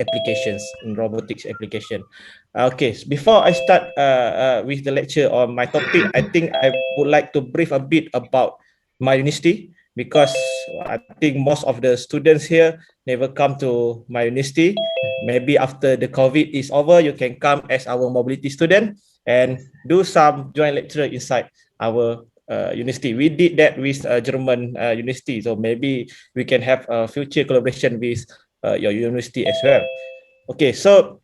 applications, in robotics application. Okay, so before I start with the lecture on my topic, I think I would like to brief a bit about my university, because I think most of the students here never come to my university. Maybe after the COVID is over, you can come as our mobility student and do some joint lecture inside our university. We did that with German university, so maybe we can have a future collaboration with your university as well. Okay, so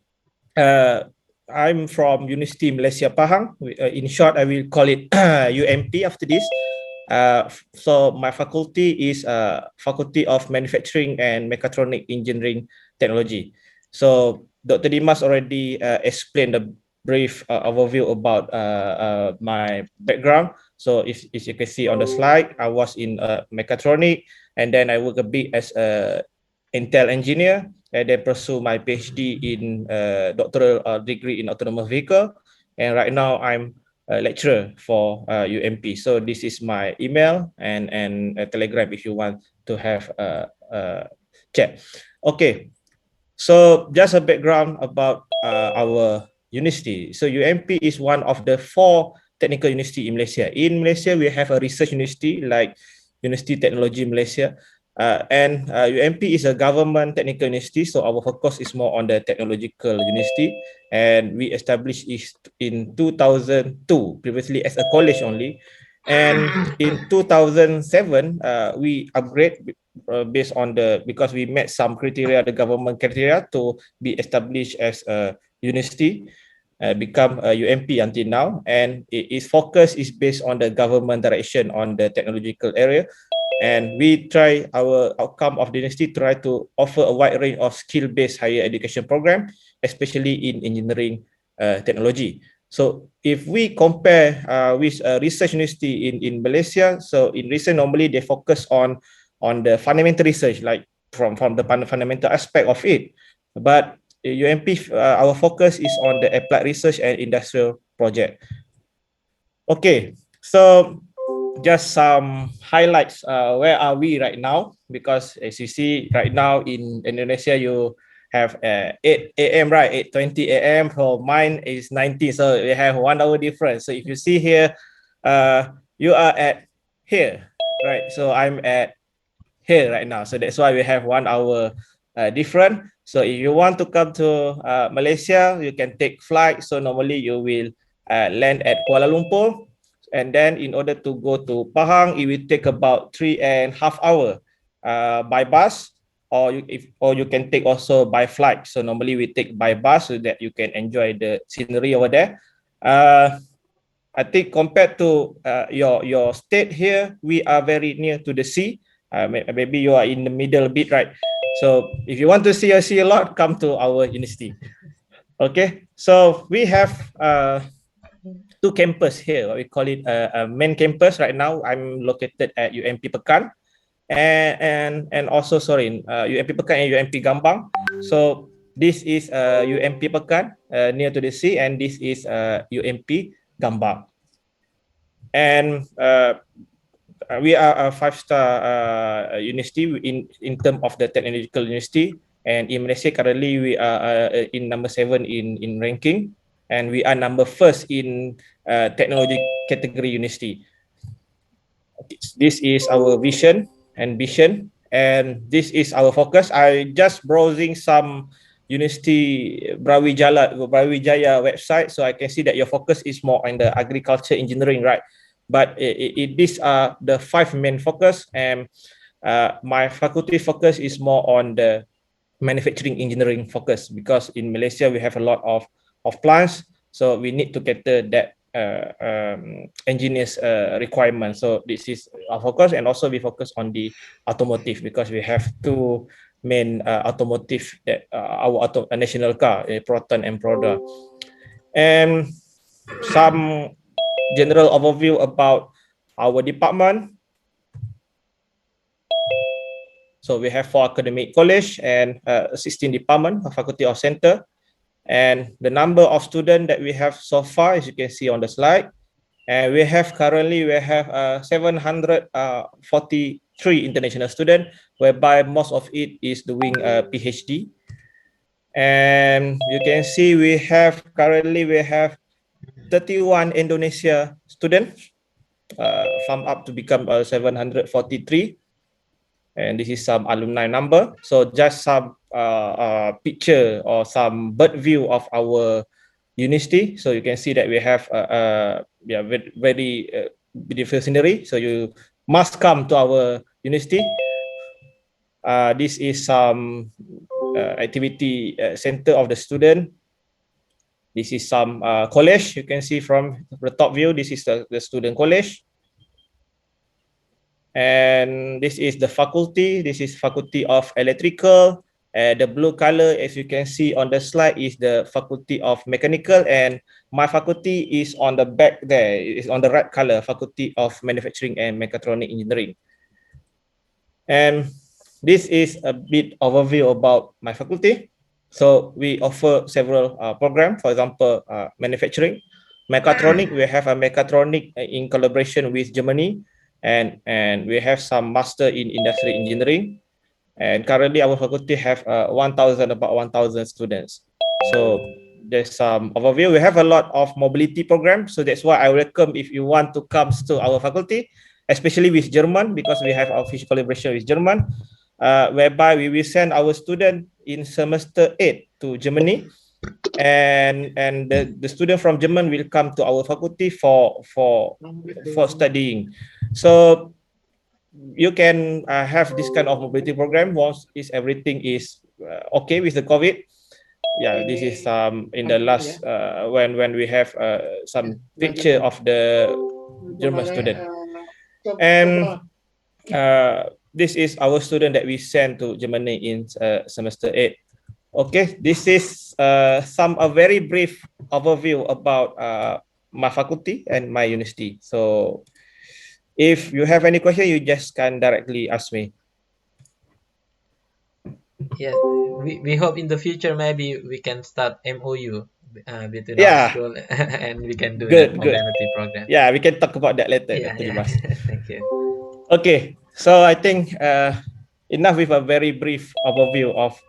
I'm from University Malaysia Pahang. In short, I will call it UMP after this. So my faculty is Faculty of Manufacturing and Mechatronic Engineering Technology. So Dr. Dimas already explained a brief overview about my background. So if you can see on the slide, I was in mechatronic, and then I work a bit as a Intel engineer, and then pursue my PhD in doctoral degree in autonomous vehicle. And right now I'm a lecturer for UMP. So this is my email and a Telegram if you want to have a chat. Okay, so just a background about our university. So UMP is one of the 4 technical university in Malaysia. In Malaysia, we have a research university like University Technology Malaysia. And UMP is a government technical university, so our focus is more on the technological university. And we established it in 2002, previously as a college only. And in 2007, we upgrade based on because we met some criteria, the government criteria, to be established as a university, become a UMP until now. And its focus is based on the government direction on the technological area. And we try our outcome of the university, try to offer a wide range of skill-based higher education program, especially in engineering technology. So if we compare with a research university in Malaysia, so in research normally they focus on the fundamental research, like from the fundamental aspect of it. But UMP, our focus is on the applied research and industrial project. Okay, so just some highlights. Where are we right now? Because as you see right now in Indonesia, you have 8 a.m. right? 8:20 a.m. For mine is 19, so we have 1 hour difference. So if you see here, you are at here, right? So I'm at here right now. So that's why we have 1 hour different. So if you want to come to Malaysia, you can take flight. So normally you will land at Kuala Lumpur. And then in order to go to Pahang, it will take about 3.5 hours by bus, or you can take also by flight. So normally we take by bus so that you can enjoy the scenery over there. I think compared to your state here, we are very near to the sea. Maybe you are in the middle bit, right? So if you want to see a lot, come to our university. Okay, so we have 2 campus here. We call it a main campus. Right now, I'm located at UMP Pekan, and also UMP Pekan and UMP Gambang. So this is UMP Pekan near to the sea, and this is UMP Gambang. And we are a 5-star university in terms of the technological university. And in Malaysia, currently we are in number 7 in ranking, and we are number 1st in technology category university. This is our vision and mission, and this is our focus. I just browsing some University Brawijaya website, so I can see that your focus is more on the agriculture engineering, right? But these are the 5 main focus, and my faculty focus is more on the manufacturing engineering focus, because in Malaysia we have a lot of plants, so we need to cater that engineers requirements. So this is our focus, and also we focus on the automotive, because we have 2 main automotive that our national car, Proton and Proda. And some general overview about our department. So we have 4 academic college and 16 department, a faculty of center. And the number of students that we have so far, as you can see on the slide, and we have 743 international students, whereby most of it is doing a PhD. And you can see currently we have 31 Indonesia students, sum up to become 743. And this is some alumni number. So just some picture or some bird view of our university. So you can see that we have yeah, very beautiful scenery. So you must come to our university. This is some activity center of the student. This is some college. You can see from the top view, this is the student college. And this is the faculty. This is Faculty of Electrical. The blue color, as you can see on the slide, is the Faculty of Mechanical, and my faculty is on the back there. It is on the right color, Faculty of Manufacturing and Mechatronic Engineering. And this is a bit overview about my faculty. So we offer several programs, for example, manufacturing, mechatronic. We have a mechatronic in collaboration with Germany, and we have some master in industrial engineering. And currently our faculty have about 1,000 students. So there's some overview. We have a lot of mobility programs. So that's why I welcome if you want to come to our faculty, especially with German, because we have official collaboration with German, whereby we will send our student in semester 8 to Germany. And the student from German will come to our faculty for studying. So you can have this kind of mobility program once everything is okay with the COVID. Yeah, this is in the last when we have some picture of the German student. And this is our student that we sent to Germany in semester 8. Okay, this is a very brief overview about my faculty and my university. So if you have any question, you just can directly ask me. Yeah, we hope in the future maybe we can start MOU between our school and we can do that Good. mobility program. Yeah, we can talk about that later, Yeah, Dr. yeah. Dimas. Thank you. Okay, so I think enough with a very brief overview of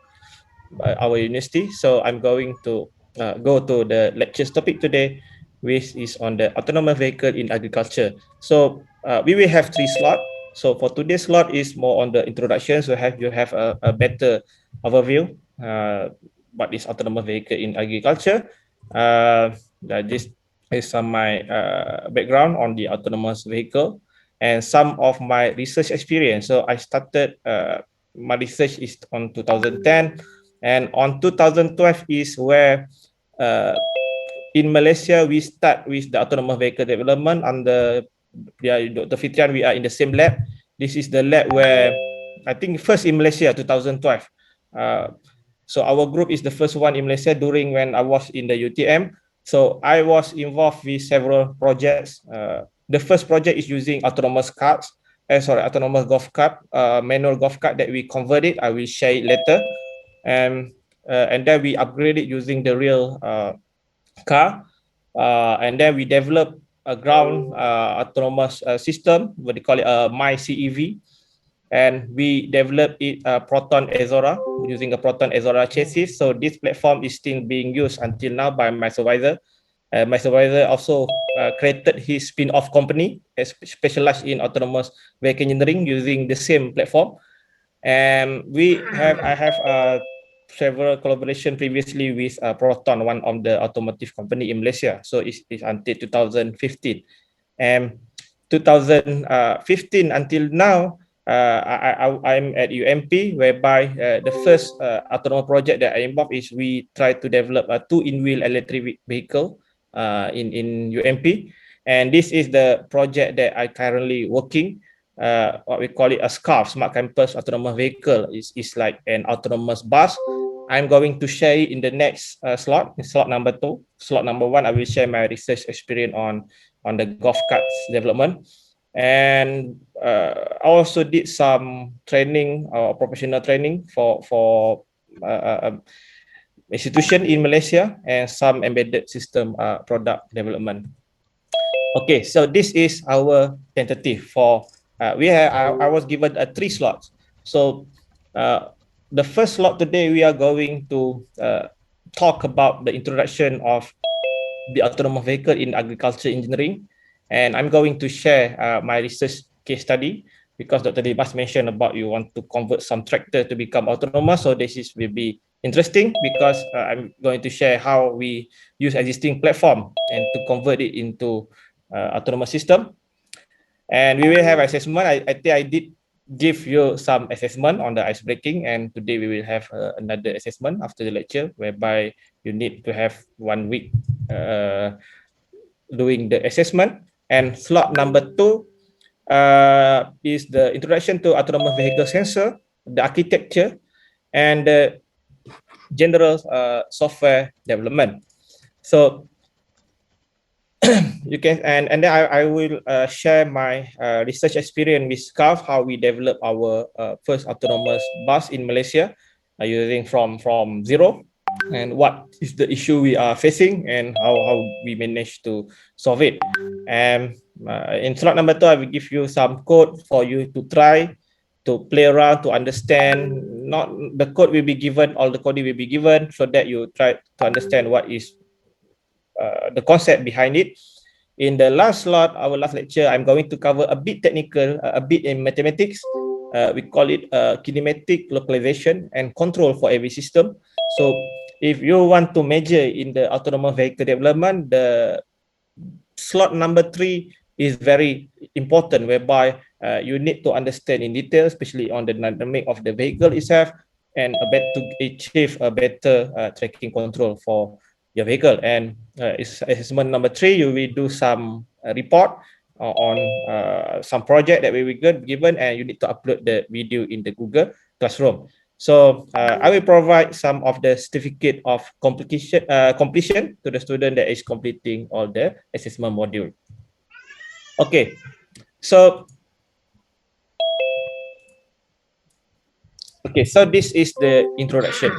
our university. So I'm going to go to the lectures topic today, which is on the autonomous vehicle in agriculture. So we will have 3 slots. So for today's slot is more on the introduction. So you have a better overview. What is autonomous vehicle in agriculture? This is some my background on the autonomous vehicle and some of my research experience. So I started my research is on 2010, and on 2012 is where in Malaysia we start with the autonomous vehicle development under Dr. Fitrian. We are in the same lab. This is the lab where I think first in Malaysia 2012. So our group is the first one in Malaysia during when I was in the UTM. So I was involved with several projects. The first project is using autonomous carts. Autonomous golf cart, manual golf cart that we converted. I will share it later. And then we upgrade it using the real car. And then we develop a ground autonomous system, what they call it, MyCEV. And we developed it Proton Azora using a Proton Azora chassis. So this platform is still being used until now by my supervisor. My supervisor also created his spin-off company specialized in autonomous vehicle engineering using the same platform. And I have several collaboration previously with Proton, one of the automotive company in Malaysia. So it's until 2015. And 2015 until now, I'm at UMP, whereby the first autonomous project that I involved is we try to develop a 2-in-wheel electric vehicle in UMP. And this is the project that I currently working. What we call it a SCARF, Smart Campus Autonomous Vehicle. Is like an autonomous bus. I'm going to share it in the next slot number 2. Slot number 1, I will share my research experience on the golf carts development. And I also did some training or professional training for institution in Malaysia and some embedded system product development. Okay, so this is our tentative for I was given 3 slots. So the first slot today, we are going to talk about the introduction of the autonomous vehicle in agriculture engineering. And I'm going to share my research case study because Dr. Debas mentioned about you want to convert some tractor to become autonomous. So this is will be interesting because I'm going to share how we use existing platform and to convert it into autonomous system. And we will have assessment. I think I did give you some assessment on the ice breaking, and today we will have another assessment after the lecture whereby you need to have 1 week doing the assessment. And slot number 2 is the introduction to autonomous vehicle sensor, the architecture, and the general software development. So you can, and then I will share my research experience with SCAF, how we develop our first autonomous bus in Malaysia using from zero, and what is the issue we are facing and how we manage to solve it. And in slot number 2, I will give you some code for you to try to play around to understand. Not the code will be given, all the coding will be given so that you try to understand what is the concept behind it. In the last slot, our last lecture, I'm going to cover a bit technical, a bit in mathematics. We call it kinematic localization and control for every system. So if you want to major in the autonomous vehicle development, the slot number 3 is very important, whereby you need to understand in detail, especially on the dynamic of the vehicle itself, and to achieve a better tracking control for your vehicle. And assessment number 3, you will do some report on some project that we will get given, and you need to upload the video in the Google Classroom. So I will provide some of the certificate of completion to the student that is completing all the assessment module. Okay, so this is the introduction.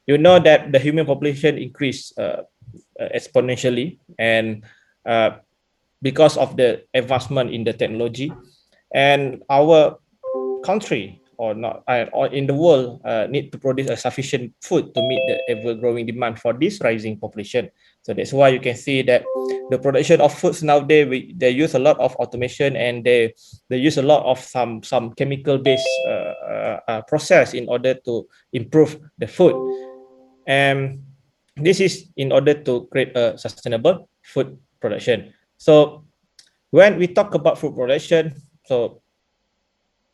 You know that the human population increased exponentially, and because of the advancement in the technology, and our country or not or in the world need to produce a sufficient food to meet the ever-growing demand for this rising population. So that's why you can see that the production of foods nowadays, they use a lot of automation, and they use a lot of some chemical-based process in order to improve the food. And this is in order to create a sustainable food production. So when we talk about food production, so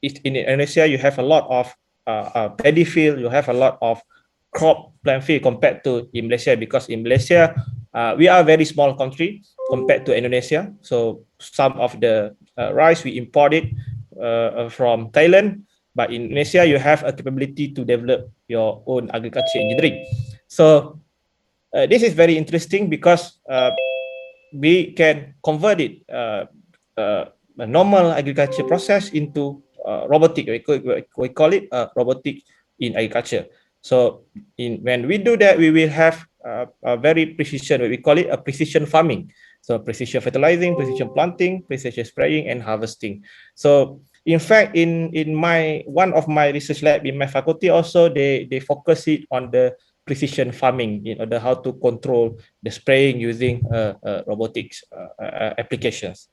in Indonesia, you have a lot of paddy field, you have a lot of crop plant field compared to in Malaysia, because in Malaysia, we are a very small country compared to Indonesia. So some of the rice we import it from Thailand, but in Indonesia, you have a capability to develop your own agriculture engineering. So this is very interesting because we can convert it a normal agriculture process into robotic. We call it robotic in agriculture. So when we do that, we will have a very precision. We call it a precision farming. So precision fertilizing, precision planting, precision spraying, and harvesting. So in fact, in my one of my research lab in my faculty also, they focus it on the precision farming in order how to control the spraying using robotics applications.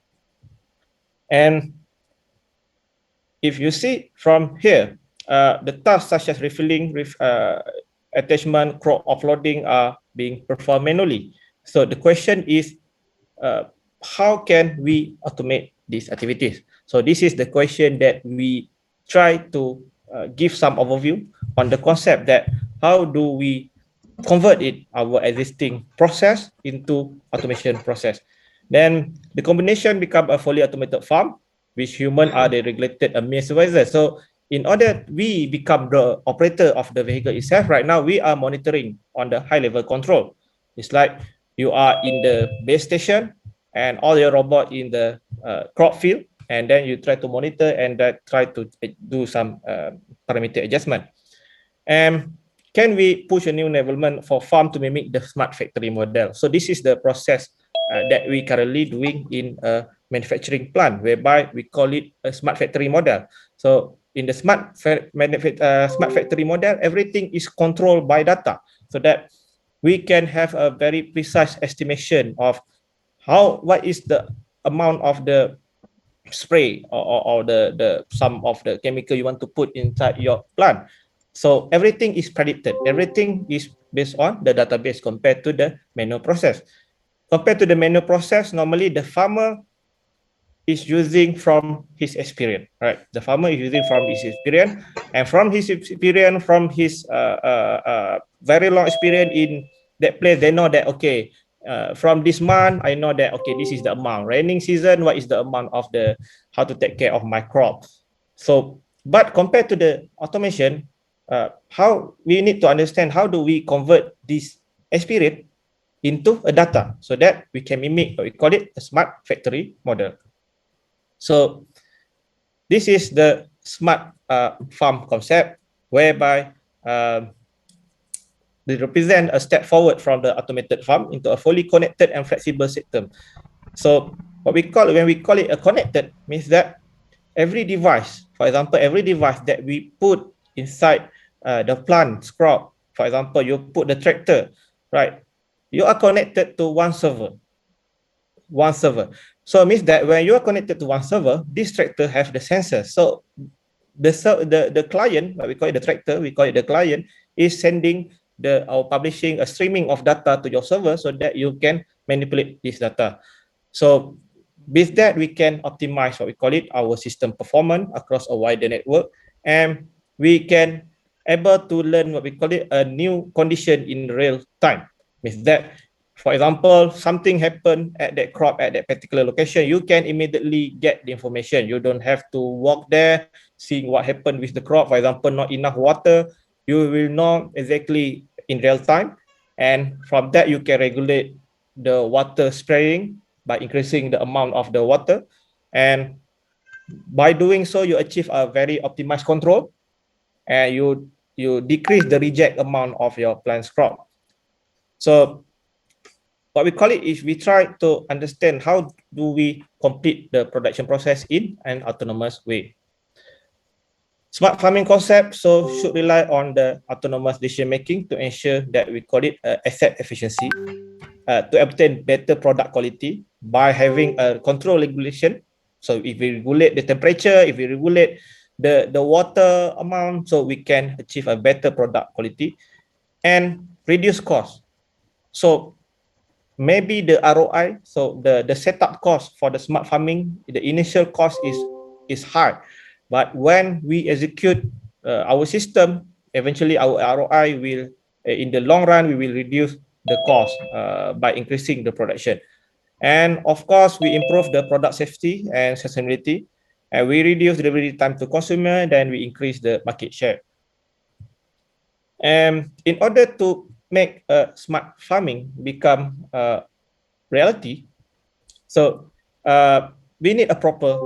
And if you see from here, the tasks such as refilling, attachment, crop offloading are being performed manually. So the question is, how can we automate these activities? So this is the question that we try to give some overview on the concept that how do we convert it, our existing process, into automation process. Then the combination become a fully automated farm, which human are the regulated main supervisor. So in order we become the operator of the vehicle itself, right now we are monitoring on the high level control. It's like you are in the base station and all your robot in the crop field, and then you try to monitor and try to do some parameter adjustment. And can we push a new development for farm to mimic the smart factory model? So this is the process that we currently doing in a manufacturing plant, whereby we call it a smart factory model. So in the smart factory model, everything is controlled by data, so that we can have a very precise estimation of what is the amount of the spray or the some of the chemical you want to put inside your plant. So everything is predicted. Everything is based on the database compared to the manual process. Compared to the manual process, normally the farmer is using from his experience, right? The farmer is using from his experience, and from his experience, from his very long experience in that place, they know that okay, from this month, I know that okay, this is the amount. Raining season, what is the amount of the how to take care of my crop? So, but compared to the automation, how we need to understand how do we convert this experience into a data so that we can mimic, we call it a smart factory model. So this is the smart farm concept, whereby they represent a step forward from the automated farm into a fully connected and flexible system. So what we call, when we call it a connected, means that every device, for example, every device that we put inside the plant crop, for example, you put the tractor, right? You are connected to one server. One server. So it means that when you are connected to one server, this tractor have the sensor. So the client, what we call it the tractor, we call it the client, is sending or publishing a streaming of data to your server so that you can manipulate this data. So with that, we can optimize what we call it our system performance across a wider network, and we can able to learn what we call it a new condition in real time. Means that, for example, something happened at that crop at that particular location, you can immediately get the information. You don't have to walk there, seeing what happened with the crop. For example, not enough water, you will know exactly in real time. And from that, you can regulate the water spraying by increasing the amount of the water. And by doing so, you achieve a very optimized control, and you decrease the reject amount of your plant's crop. So what we call it is we try to understand how do we complete the production process in an autonomous way. Smart farming concept should rely on the autonomous decision making to ensure that we call it asset efficiency, to obtain better product quality by having a control regulation. So if we regulate the temperature, if we regulate the water amount, so we can achieve a better product quality and reduce cost. So maybe the ROI, so the setup cost for the smart farming, the initial cost is high, but when we execute our system, eventually our ROI will, in the long run, we will reduce the cost by increasing the production. And of course, we improve the product safety and sustainability, and we reduce delivery time to consumer, then we increase the market share. And in order to make smart farming become reality, so we need a proper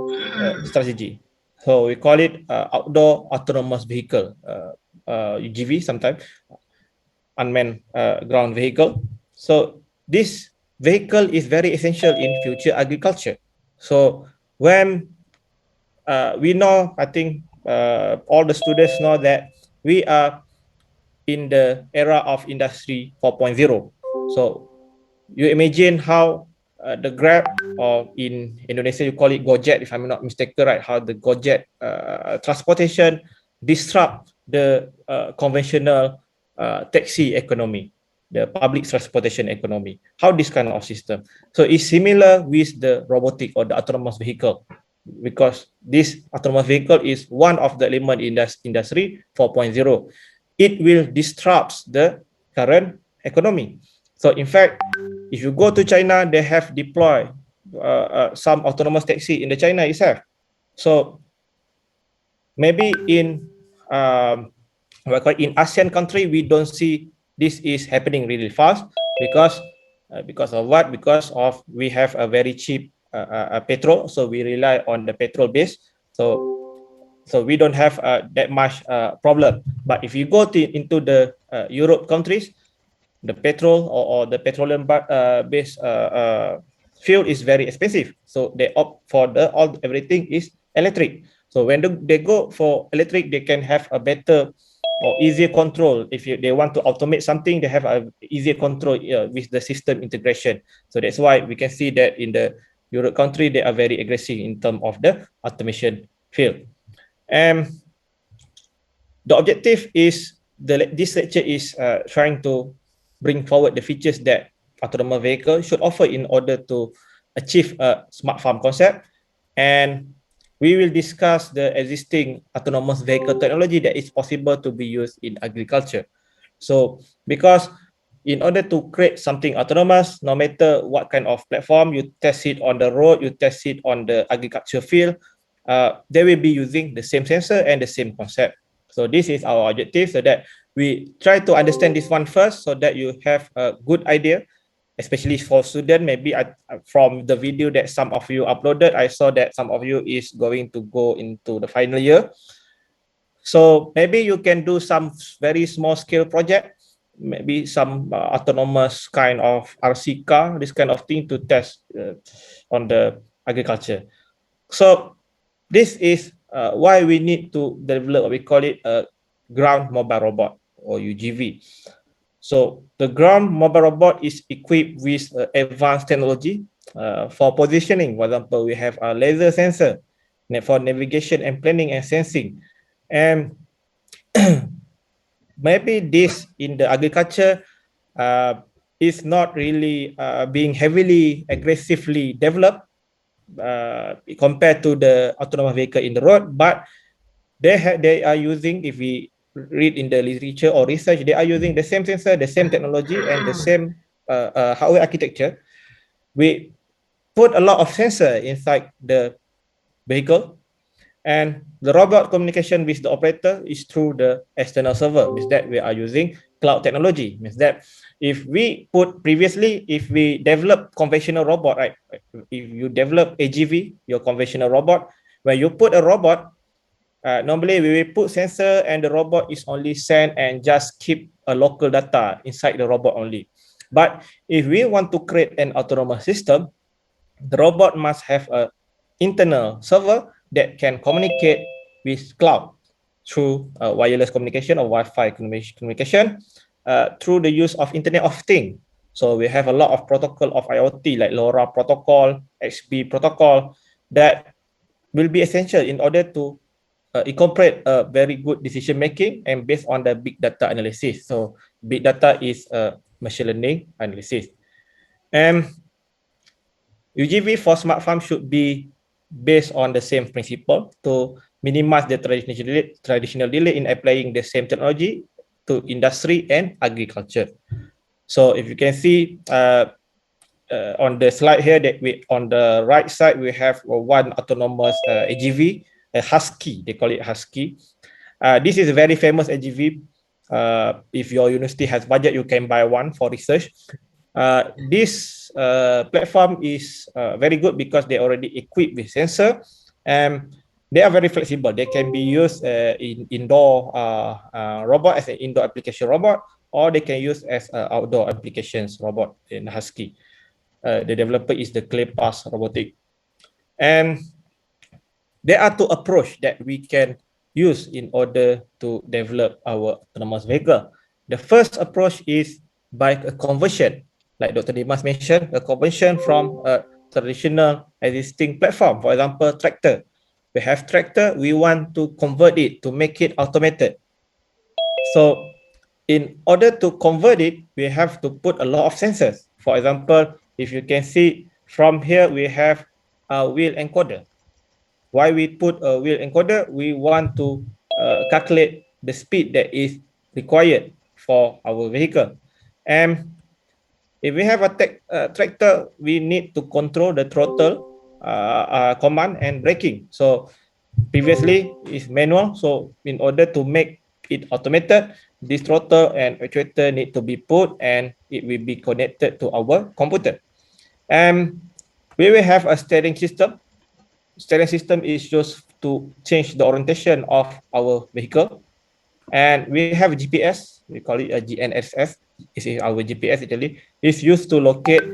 strategy. So we call it outdoor autonomous vehicle, UGV sometimes, unmanned ground vehicle. So this vehicle is very essential in future agriculture. So when we know, I think all the students know that we are in the era of industry 4.0. So you imagine how the Grab, or in Indonesia you call it Gojek, if I'm not mistaken, right? How the Gojek transportation disrupt the conventional taxi economy, the public transportation economy. How this kind of system? So it's similar with the robotic or the autonomous vehicle, because this autonomous vehicle is one of the element in industry 4.0. It will disrupt the current economy. So in fact, if you go to China, they have deployed some autonomous taxi in the China itself. So maybe in in ASEAN country, we don't see this is happening really fast, because of what? Because of we have a very cheap petrol, so we rely on the petrol base. So we don't have that much problem. But if you go into the Europe countries, the petrol or the petroleum based fuel is very expensive. So they opt for everything is electric. So when they go for electric, they can have a better or easier control. If they want to automate something, they have a easier control with the system integration. So that's why we can see that in the Europe country, they are very aggressive in terms of the automation field. And the objective is this lecture is trying to bring forward the features that autonomous vehicle should offer in order to achieve a smart farm concept. And we will discuss the existing autonomous vehicle technology that is possible to be used in agriculture. So because in order to create something autonomous, no matter what kind of platform, you test it on the road, you test it on the agriculture field, they will be using the same sensor and the same concept. So this is our objective, so that we try to understand this one first, so that you have a good idea, especially for student. Maybe from the video that some of you uploaded, I saw that some of you is going to go into the final year. So maybe you can do some very small scale project, maybe some autonomous kind of RC car, this kind of thing to test on the agriculture. So this is why we need to develop what we call it a ground mobile robot, or UGV. So the ground mobile robot is equipped with advanced technology for positioning. For example, we have a laser sensor for navigation and planning and sensing. And maybe this in the agriculture is not really being heavily aggressively developed compared to the autonomous vehicle in the road, but they are using, if we read in the literature or research, they are using the same sensor, the same technology, and the same hardware architecture. We put a lot of sensor inside the vehicle, and the robot communication with the operator is through the external server. Means that we are using cloud technology. Means that if we put previously, if we develop conventional robot, right? If you develop AGV, your conventional robot, when you put a robot, normally we will put sensor and the robot is only send and just keep a local data inside the robot only. But if we want to create an autonomous system, the robot must have a internal server that can communicate with cloud through wireless communication or Wi-Fi communication through the use of Internet of Things. So we have a lot of protocol of IoT like LoRa protocol, XB protocol that will be essential in order to incorporate a very good decision making and based on the big data analysis. So big data is machine learning analysis. And UGV for smart farm should be based on the same principle to minimize the traditional delay in applying the same technology to industry and agriculture. So if you can see on the slide here, that we on the right side we have one autonomous AGV, a Husky. They call it Husky. This is a very famous AGV. If your university has budget, you can buy one for research. This platform is very good because they already equipped with sensor, and they are very flexible. They can be used in indoor robot as an indoor application robot, or they can use as outdoor applications robot in Husky. The developer is the Clay Pass Robotic, and there are two approaches that we can use in order to develop our autonomous vehicle. The first approach is by a conversion, like Dr. Dimas mentioned, a conversion from a traditional existing platform. For example, tractor. We have tractor, we want to convert it to make it automated. So in order to convert it, we have to put a lot of sensors. For example, if you can see from here, we have a wheel encoder. Why we put a wheel encoder? We want to calculate the speed that is required for our vehicle. And if we have a tractor, we need to control the throttle command and braking. So previously is manual. So in order to make it automated, this throttle and actuator need to be put and it will be connected to our computer. And we will have a steering system. Steering system is used to change the orientation of our vehicle. And we have GPS, we call it a GNSS. This is our GPS actually. It's used to locate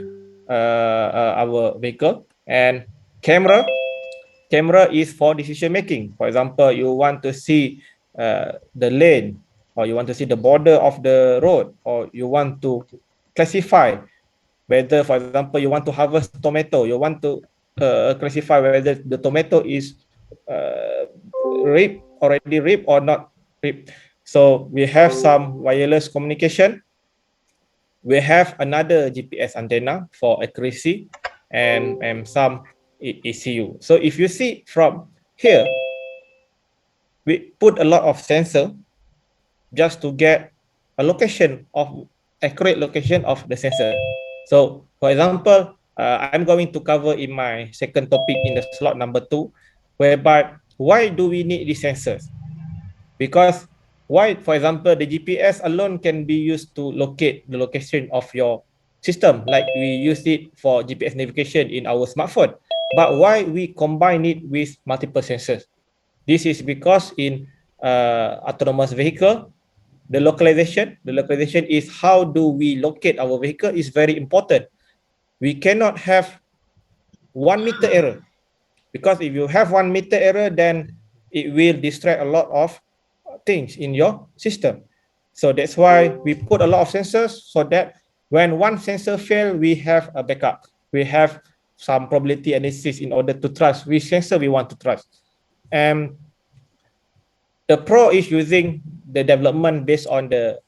our vehicle. And camera, camera is for decision making. For example, you want to see the lane, or you want to see the border of the road, or you want to classify whether, for example, you want to harvest tomato, you want to classify whether the tomato is already ripe or not ripe. So we have some wireless communication. We have another GPS antenna for accuracy, and some ECU. So if you see from here, we put a lot of sensor just to get a location of accurate location of the sensor. So for example, I'm going to cover in my second topic in the slot number 2, whereby why do we need these sensors? Because why, for example, the GPS alone can be used to locate the location of your system, like we use it for GPS navigation in our smartphone. But why we combine it with multiple sensors? This is because in autonomous vehicle, the localization is how do we locate our vehicle is very important. We cannot have 1 meter error, because if you have 1 meter error, then it will distract a lot of things in your system. So that's why we put a lot of sensors, so that when one sensor fail, we have a backup. We have some probability analysis in order to trust which sensor we want to trust. And the pro is using the development based on the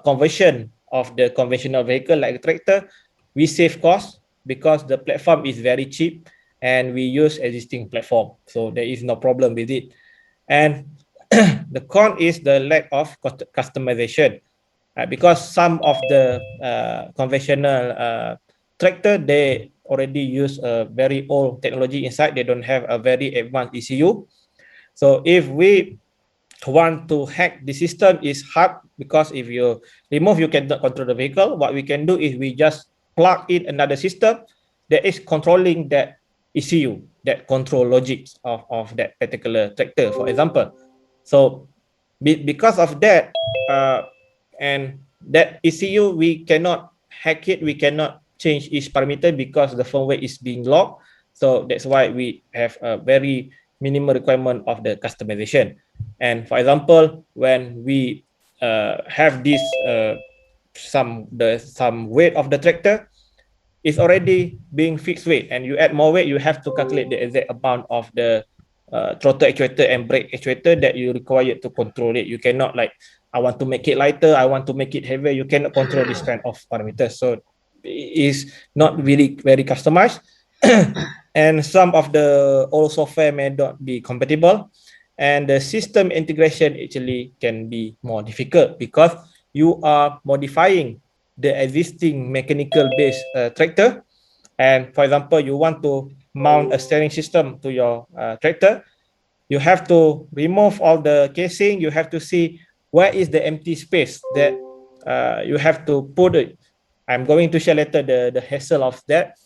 conversion of the conventional vehicle like a tractor. We save cost because the platform is very cheap and we use existing platform. So there is no problem with it. And the con is the lack of customization, because some of the conventional tractor, they already use a very old technology inside. They don't have a very advanced ECU. So if we want to hack the system, is hard, because if you remove, you cannot control the vehicle. What we can do is we just plug in another system that is controlling that ECU, that control logics of that particular tractor, for example. So because of that, and that ECU, we cannot hack it, we cannot change its parameter because the firmware is being locked. So that's why we have a very minimal requirement of the customization. And for example, when we have this some weight of the tractor is already being fixed weight, and you add more weight, you have to calculate the exact amount of the throttle actuator and brake actuator that you require to control it. You cannot like, I want to make it lighter, I want to make it heavier. You cannot control this kind of parameters. So it is not really very customized. And some of the old software may not be compatible, and the system integration actually can be more difficult because you are modifying the existing mechanical based tractor. And for example, you want to mount a steering system to your tractor, you have to remove all the casing, you have to see where is the empty space that you have to put it. I'm going to share later the hassle of that.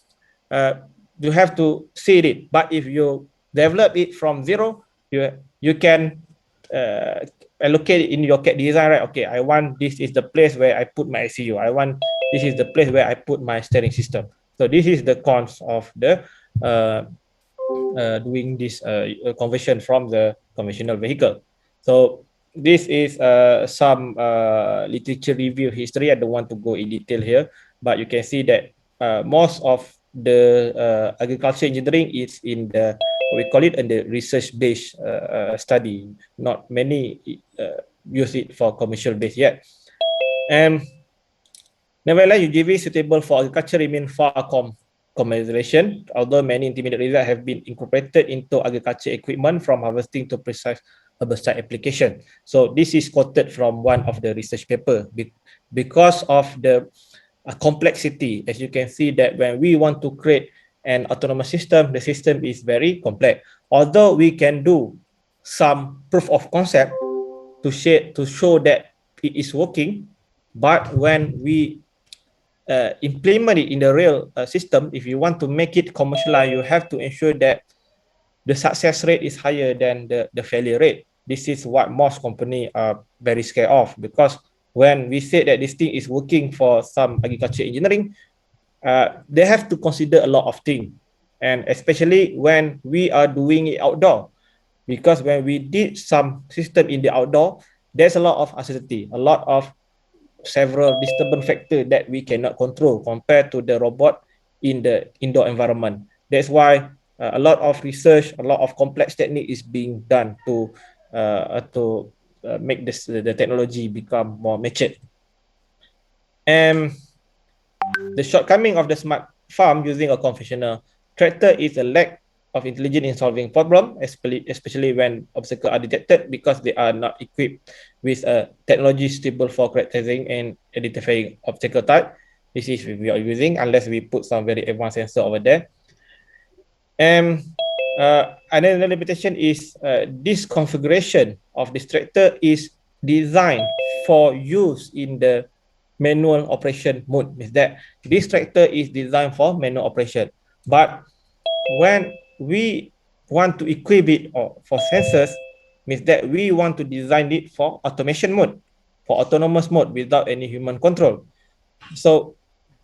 You have to see it. But if you develop it from zero, you can uh, allocate it in your CAD design, right? Okay, I want this is the place where I put my ECU. I want this is the place where I put my steering system. So this is the cons of the doing this conversion from the conventional vehicle. So this is some literature review history. I don't want to go in detail here, but you can see that most of the agriculture engineering is in the, we call it, in the research-based study. Not many use it for commercial base yet. And nevertheless, UGV suitable for agriculture remain far commercialization, although many intermediate results have been incorporated into agriculture equipment from harvesting to precise herbicide application. So this is quoted from one of the research paper. Because of the complexity, as you can see that when we want to create an autonomous system, the system is very complex. Although we can do some proof of concept to show that it is working, but when we implement it in the real system, if you want to make it commercialized, you have to ensure that the success rate is higher than the failure rate. This is what most companies are very scared of, because when we say that this thing is working for some agriculture engineering, they have to consider a lot of things. and especially when we are doing it outdoor, because when we did some system in the outdoor, there's a lot of uncertainty, a lot of several disturbance factor that we cannot control compared to the robot in the indoor environment. That's why a lot of research, a lot of complex technique is being done to make the technology become more matured. And the shortcoming of the smart farm using a conventional tractor is a lack of intelligence in solving problem, especially when obstacles are detected because they are not equipped with a technology stable for characterizing and identifying obstacle type. This is we are using unless we put some very advanced sensor over there. And another limitation is this configuration of this tractor is designed for use in the manual operation mode. Means that this tractor is designed for manual operation. But when we want to equip it or for sensors, means that we want to design it for automation mode, for autonomous mode without any human control. So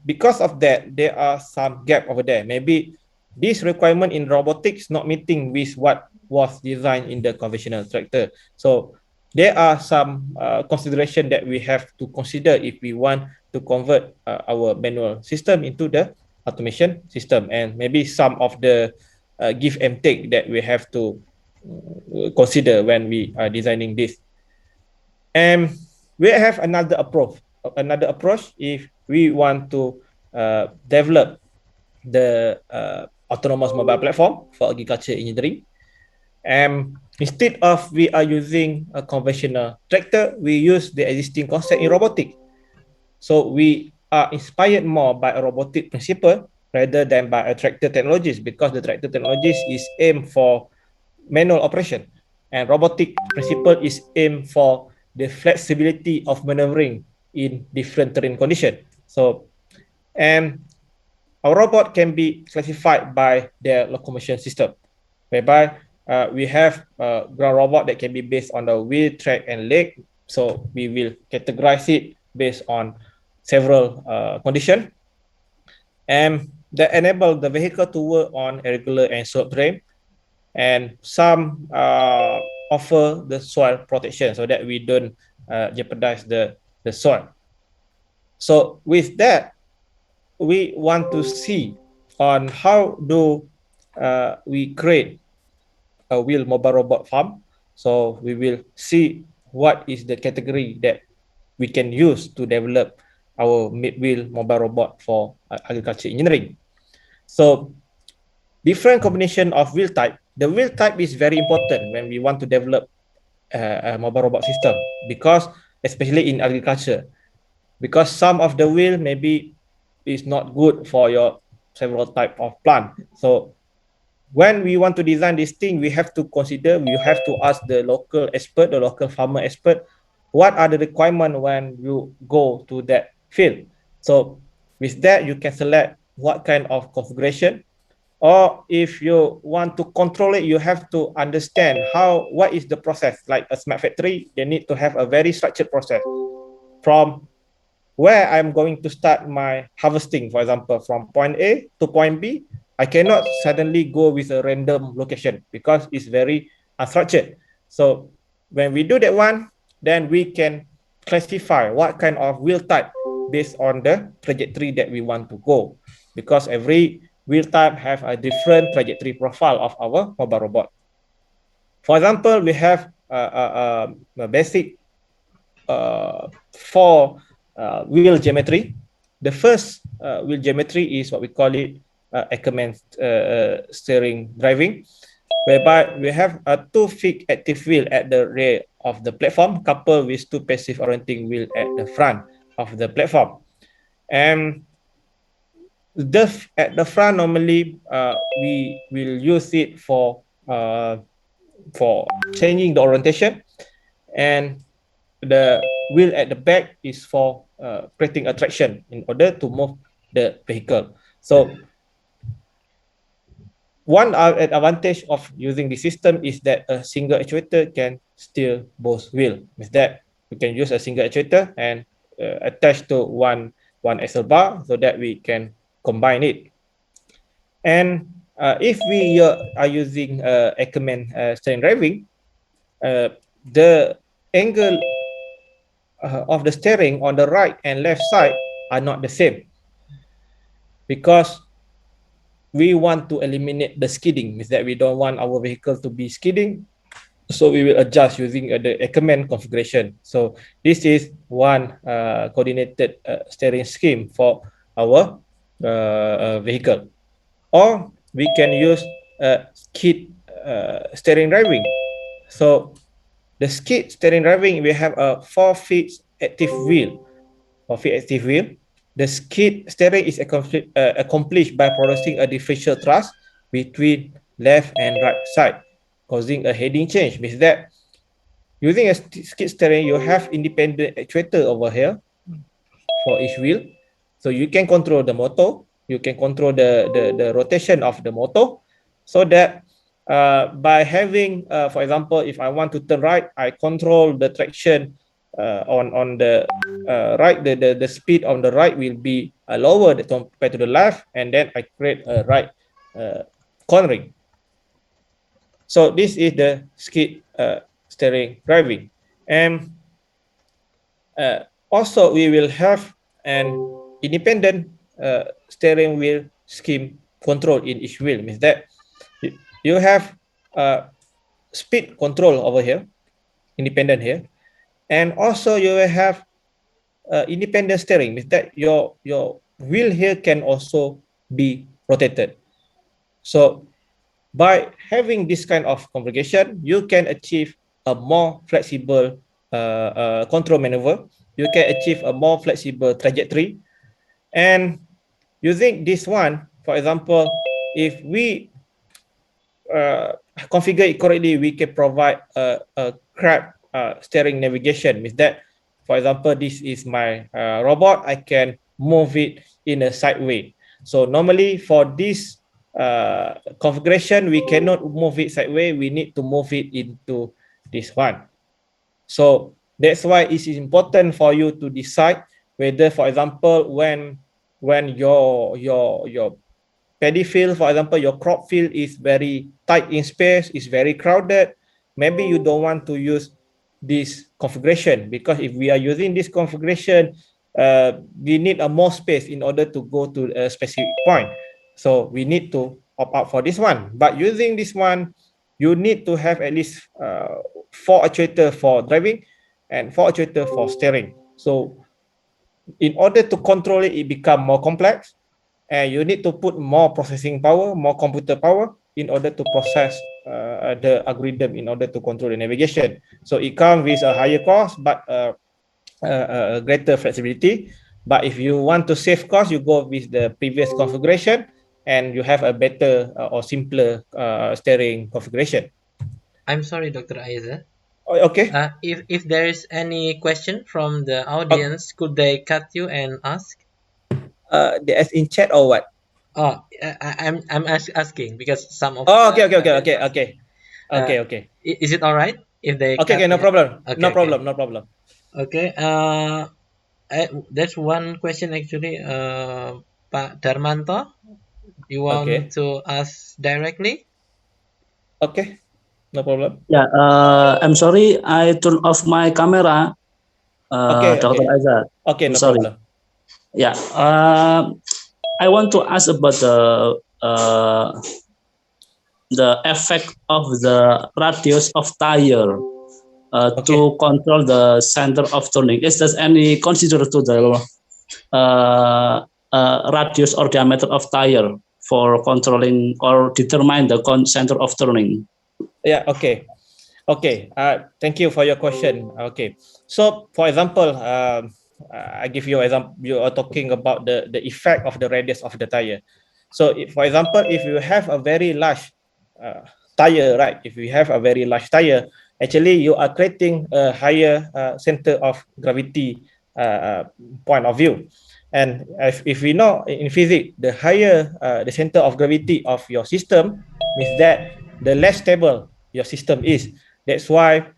because of that, there are some gap over there. Maybe this requirement in robotics not meeting with what was designed in the conventional tractor. So there are some consideration that we have to consider if we want to convert our manual system into the automation system, and maybe some of the give and take that we have to consider when we are designing this. And we have another approach if we want to develop the autonomous mobile platform for agriculture engineering. And instead of we are using a conventional tractor, we use the existing concept in robotics. So we are inspired more by a robotic principle rather than by a tractor technologies, because the tractor technologies is aimed for manual operation, and robotic principle is aimed for the flexibility of maneuvering in different terrain condition. So, and our robot can be classified by their locomotion system, whereby we have a ground robot that can be based on the wheel, track, and leg. So we will categorize it based on several conditions, and that enable the vehicle to work on irregular and slope terrain, and some offer the soil protection so that we don't jeopardize the soil. So with that, we want to see on how do we create a wheel mobile robot farm. So we will see what is the category that we can use to develop our mid-wheel mobile robot for agriculture engineering. So different combination of wheel type. The wheel type is very important when we want to develop a mobile robot system, because especially in agriculture, because some of the wheel maybe is not good for your several type of plant. So when we want to design this thing, we have to consider, we have to ask the local expert, the local farmer expert, what are the requirements when you go to that field. So with that, you can select what kind of configuration, or if you want to control it, you have to understand what is the process. Like a smart factory, they need to have a very structured process from where I'm going to start my harvesting, for example, from point A to point B. I cannot suddenly go with a random location because it's very unstructured. So when we do that one, then we can classify what kind of wheel type based on the trajectory that we want to go, because every wheel type have a different trajectory profile of our mobile robot. For example, we have a basic four wheel geometry. The first wheel geometry is what we call it Ackerman steering driving, whereby we have a two fixed active wheel at the rear of the platform, coupled with two passive orienting wheel at the front of the platform. And at the front, normally we will use it for changing the orientation, and the wheel at the back is for creating a traction in order to move the vehicle. So one advantage of using the system is that a single actuator can steer both wheel. With that, we can use a single actuator and attach to one axle bar so that we can combine it. And if we are using Ackerman steering driving, the angle of the steering on the right and left side are not the same, because we want to eliminate the skidding, means that we don't want our vehicle to be skidding. So we will adjust using the Ackerman configuration. So this is one coordinated steering scheme for our vehicle. Or we can use skid steering driving. So the skid steering driving, we have a 4-feet active wheel. 4-feet active wheel. The skid steering is accomplished by producing a differential thrust between left and right side, causing a heading change. Means that using a skid steering, you have independent actuator over here for each wheel. So you can control the motor, you can control the rotation of the motor, so that by having, for example, if I want to turn right, I control the traction on the right, the speed on the right will be lower compared to the left, and then I create a right cornering. So this is the skid steering driving. And also, we will have an independent steering wheel scheme control in each wheel. Means that you have speed control over here, independent here, and also you will have independent steering. Means that your wheel here can also be rotated. So by having this kind of configuration, you can achieve a more flexible control maneuver. You can achieve a more flexible trajectory. And using this one, for example, if we configure it correctly, we can provide a crab steering navigation. Means that, for example, this is my robot, I can move it in a sideway. So normally for this configuration, we cannot move it sideways. We need to move it into this one. So that's why it is important for you to decide whether, for example, when your paddy field, for example, your crop field is very tight in space, is very crowded, maybe you don't want to use this configuration, because if we are using this configuration, we need a more space in order to go to a specific point. So we need to opt out for this one. But using this one, you need to have at least 4 actuators for driving and 4 actuators for steering. So in order to control it, it become more complex, and you need to put more processing power, more computer power in order to process the algorithm in order to control the navigation. So it comes with a higher cost, but greater flexibility. But if you want to save cost, you go with the previous configuration, and you have a better or simpler steering configuration. I'm sorry, Dr. Aizzat. Okay. If there is any question from the Uh, audience, could they cut you and ask? as in chat or what? Oh, I'm asking because some of Oh, the okay, okay, okay, audience okay, asking. okay, Uh, okay, okay, is it all right if they okay, cut okay. No you? problem, no Okay, okay, problem, no problem. okay. There's one question actually. Pak Darmanto, you want Okay, to ask directly? okay, no problem. Yeah, I'm sorry, I turned off my camera, Okay, Dr. okay, Aizzat. okay, I'm no sorry. problem. Yeah, I want to ask about uh, the effect of the radius of tire Okay, to control the center of turning. Is there any consider to the radius or diameter of tire for controlling or determine the center of turning? yeah, okay, okay. Thank you for your question. Okay, so for example, I give you example. You are talking about the effect of the radius of the tire. So, if, for example, if you have a very large tire, right? If you have a very large tire, actually you are creating a higher center of gravity point of view. And if we know in physics, the higher the center of gravity of your system means that the less stable your system is. That's why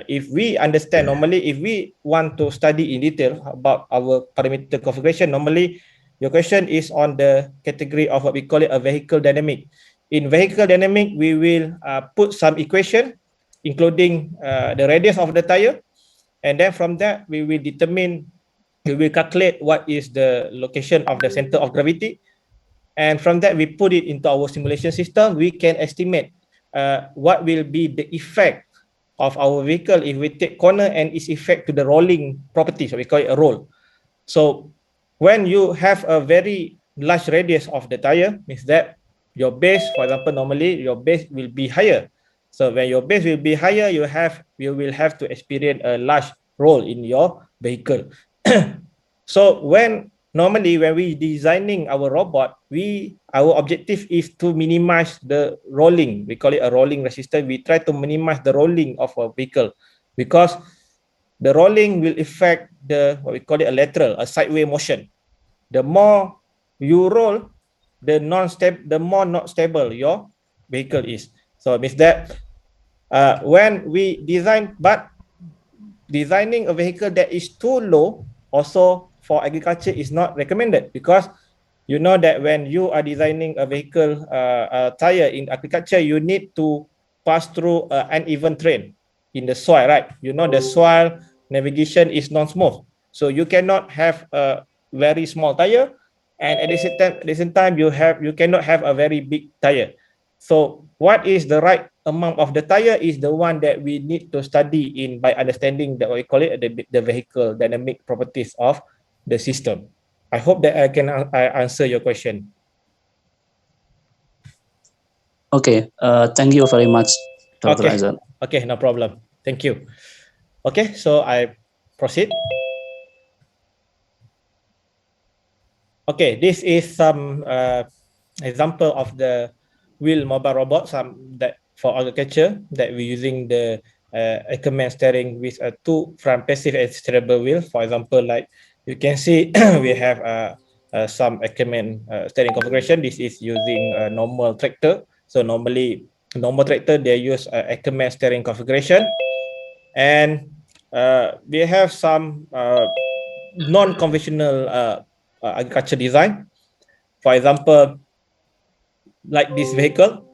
if we understand normally, if we want to study in detail about our parameter configuration, normally your question is on the category of what we call it a vehicle dynamic. in vehicle dynamic, we will put some equation, including the radius of the tire. And then from that, we will calculate what is the location of the center of gravity. And from that, we put it into our simulation system. We can estimate what will be the effect of our vehicle if we take corner and its effect to the rolling properties. We call it a roll. So when you have a very large radius of the tire, means that your base, for example, normally your base will be higher. So when your base will be higher, you will have to experience a large roll in your vehicle. So normally when we designing our robot, our objective is to minimize the rolling. We call it a rolling resistance. We try to minimize the rolling of a vehicle, because the rolling will affect what we call it a lateral, a sideways motion. The more you roll, the more not stable your vehicle is. So it means that when we designing a vehicle that is too low also for agriculture is not recommended, because you know that when you are designing a vehicle tire in agriculture, you need to pass through an uneven terrain in the soil, right? You know the soil navigation is non-smooth, so you cannot have a very small tire, and at the same time you cannot have a very big tire. So what is the right amount of the tire is the one that we need to study in by understanding what we call it the vehicle dynamic properties of the system. I hope that I answer your question. Okay, thank you very much, Dr. Okay. Aizzat. Okay, no problem. Thank you. Okay, so I proceed. Okay, this is some example of the wheel mobile robot, some that for agriculture that we're using the Ackerman steering with a two front passive and steerable wheel. For example, like you can see, we have some Ackerman steering configuration. This is using a normal tractor. So normally, normal tractor they use Ackerman steering configuration, and we have some non-conventional agriculture design. For example, like this vehicle.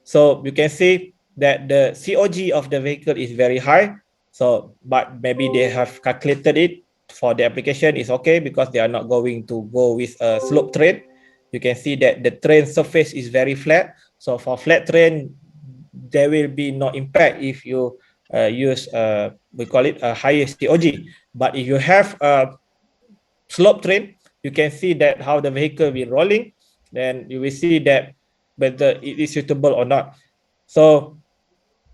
So you can see that the COG of the vehicle is very high. So, but maybe they have calculated it for the application is okay, because they are not going to go with a slope terrain. You can see that the terrain surface is very flat. So for flat terrain, there will be no impact if you use we call it a higher COG. But if you have a slope terrain, you can see that how the vehicle will rolling, then you will see that whether it is suitable or not. So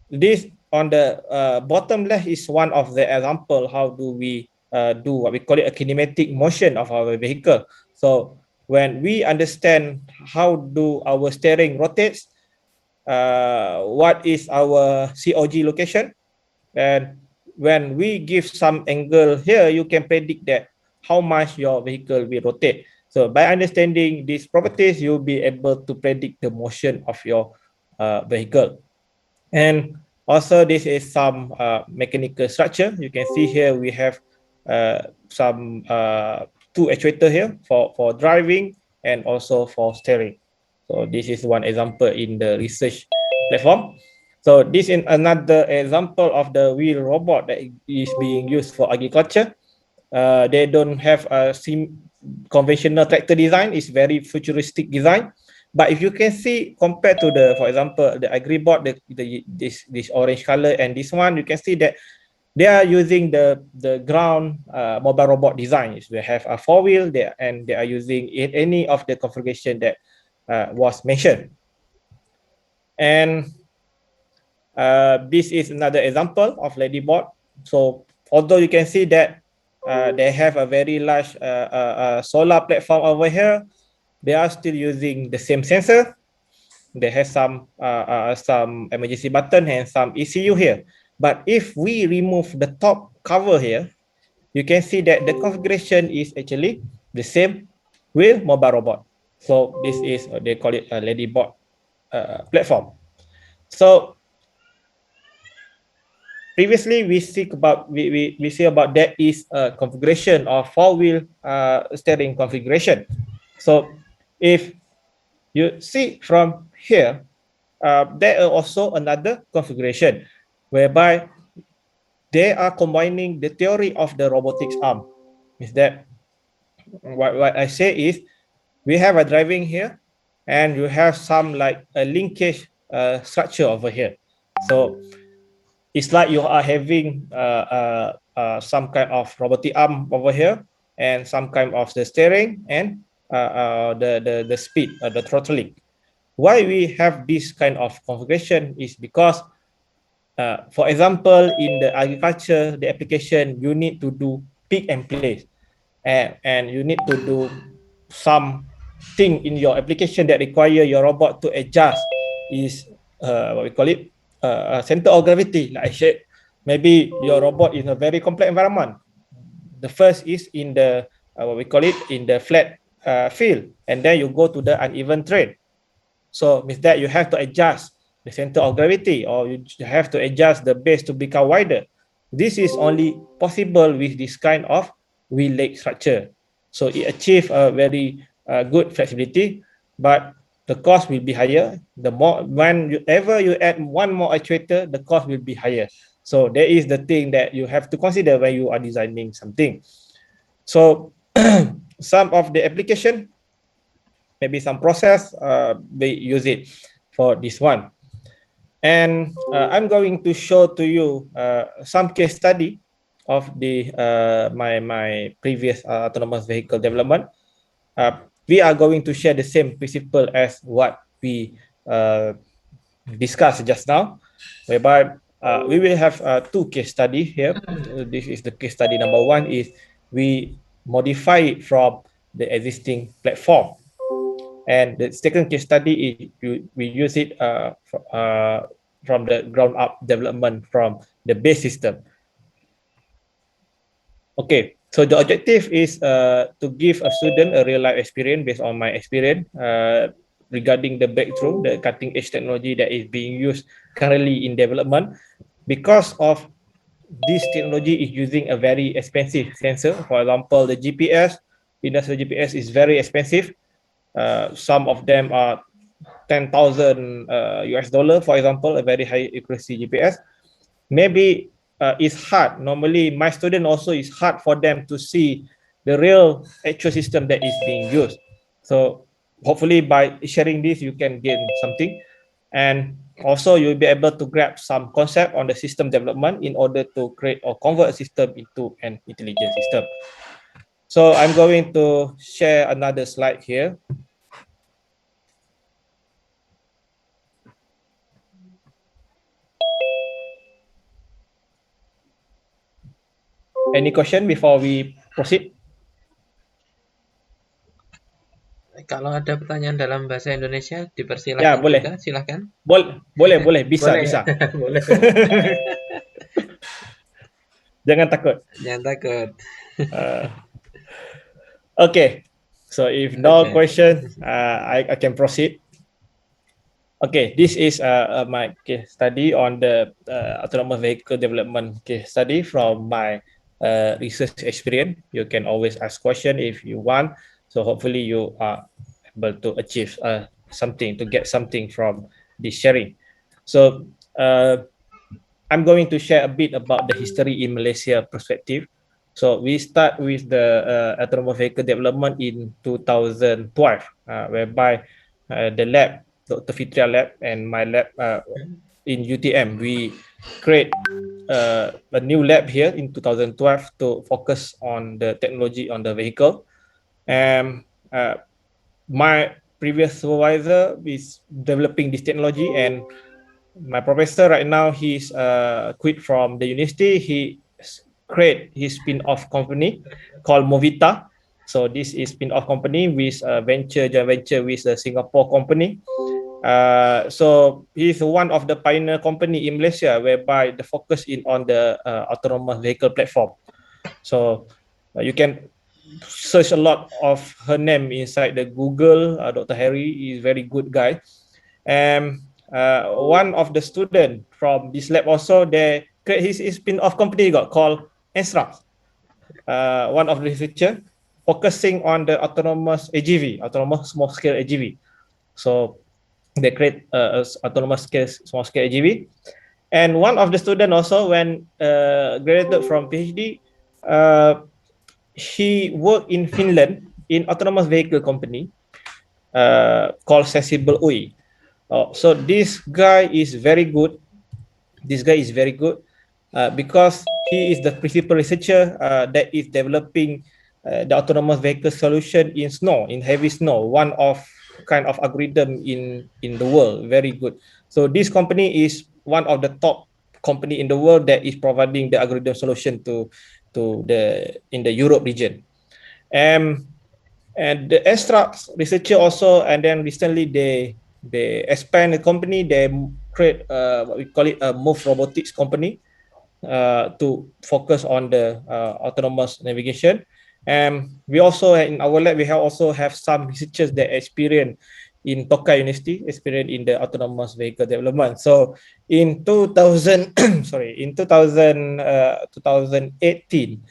this on the bottom left is one of the example how do we do what we call it a kinematic motion of our vehicle. So when we understand how do our steering rotates, what is our COG location, and when we give some angle here, you can predict that how much your vehicle will rotate. So by understanding these properties, you'll be able to predict the motion of your vehicle. And also this is some mechanical structure. You can see here we have some two actuator here for driving and also for steering. So this is one example in the research platform. So this is another example of the wheel robot that is being used for agriculture. They don't have a conventional tractor design. It's very futuristic design. But if you can see, compared to for example, the AgriBot, this orange color and this one, you can see that they are using the ground mobile robot design. They have a 4-wheel there, and they are using any of the configuration that was mentioned. And this is another example of LadyBot. So although you can see that they have a very large solar platform over here, they are still using the same sensor. They have some emergency button and some ECU here. But if we remove the top cover here, you can see that the configuration is actually the same with mobile robot. So this is they call it a LadyBot platform. So previously we see about that is a configuration of 4-wheel steering configuration. So if you see from here, there are also another configuration whereby they are combining the theory of the robotics arm. Is that what I say is we have a driving here and you have some like a linkage structure over here. So it's like you are having some kind of robotic arm over here and some kind of the steering and the speed, the throttling. Why we have this kind of configuration is because, for example, in the agriculture, the application, you need to do pick and place, and you need to do some thing in your application that require your robot to adjust is what we call it center of gravity. Like I said, maybe your robot is a very complex environment. The first is in the what we call it in the flat field, and then you go to the uneven terrain. So means that you have to adjust the center of gravity, or you have to adjust the base to become wider. This is only possible with this kind of wheel leg structure. So it achieves a very good flexibility, but the cost will be higher. The more whenever you add one more actuator, the cost will be higher. So that is the thing that you have to consider when you are designing something. So some of the application, maybe some process, they use it for this one. And I'm going to show to you some case study of the my previous autonomous vehicle development. We are going to share the same principle as what we discussed just now, whereby we will have two case study here. This is the case study number one is we modify it from the existing platform. And the second case study is we use it from the ground up development from the base system. Okay, so the objective is to give a student a real life experience based on my experience regarding the breakthrough, the cutting edge technology that is being used currently in development. Because of this technology is using a very expensive sensor. For example, the GPS, industrial GPS is very expensive. Some of them are 10,000 US dollar, for example, a very high accuracy GPS. Maybe it's hard. Normally, my student also is hard for them to see the real actual system that is being used. So hopefully by sharing this, you can gain something. And also you'll be able to grab some concept on the system development in order to create or convert a system into an intelligent system. So I'm going to share another slide here. Any question before we proceed? Kalau ada pertanyaan dalam bahasa Indonesia, Ya, dipersilahkan boleh. juga, silahkan. Boleh, bisa, Boleh. bisa. Boleh. Jangan takut. Jangan takut. Okay, so if no Okay. question, I can proceed. Okay, this is my case study on the autonomous vehicle development case study from my research experience. You can always ask question if you want. So hopefully you are able to achieve something, to get something from this sharing. So I'm going to share a bit about the history in Malaysia perspective. So we start with the autonomous vehicle development in 2012, whereby the lab, Dr. Fitria lab and my lab in UTM, we create a new lab here in 2012 to focus on the technology on the vehicle. And my previous supervisor is developing this technology, and my professor right now, he's quit from the university. He create his spin-off company called Movita. So this is spin-off company with a joint venture with a Singapore company. So he's one of the pioneer company in Malaysia whereby the focus is on the autonomous vehicle platform. So you can search a lot of her name inside the Google. Dr. Harry is very good guy. And one of the student from this lab also, they create his spin-off company got called Aizzat. One of the researcher focusing on the autonomous AGV, autonomous small scale AGV. So they create autonomous scale, small scale AGV. And one of the student also, when graduated from PhD, he worked in Finland in autonomous vehicle company called Sensible UI. So this guy is very good. This guy is very good because he is the principal researcher that is developing the autonomous vehicle solution in snow, in heavy snow, one of kind of algorithm in the world, very good. So this company is one of the top company in the world that is providing the algorithm solution to the in the Europe region. And the extra researcher also, and then recently they expand the company. They create what we call it a move robotics company to focus on the autonomous navigation. And we also in our lab we have also have some researchers that experience in Tokai University, experience in the autonomous vehicle development. So in 2000, sorry, in 2018,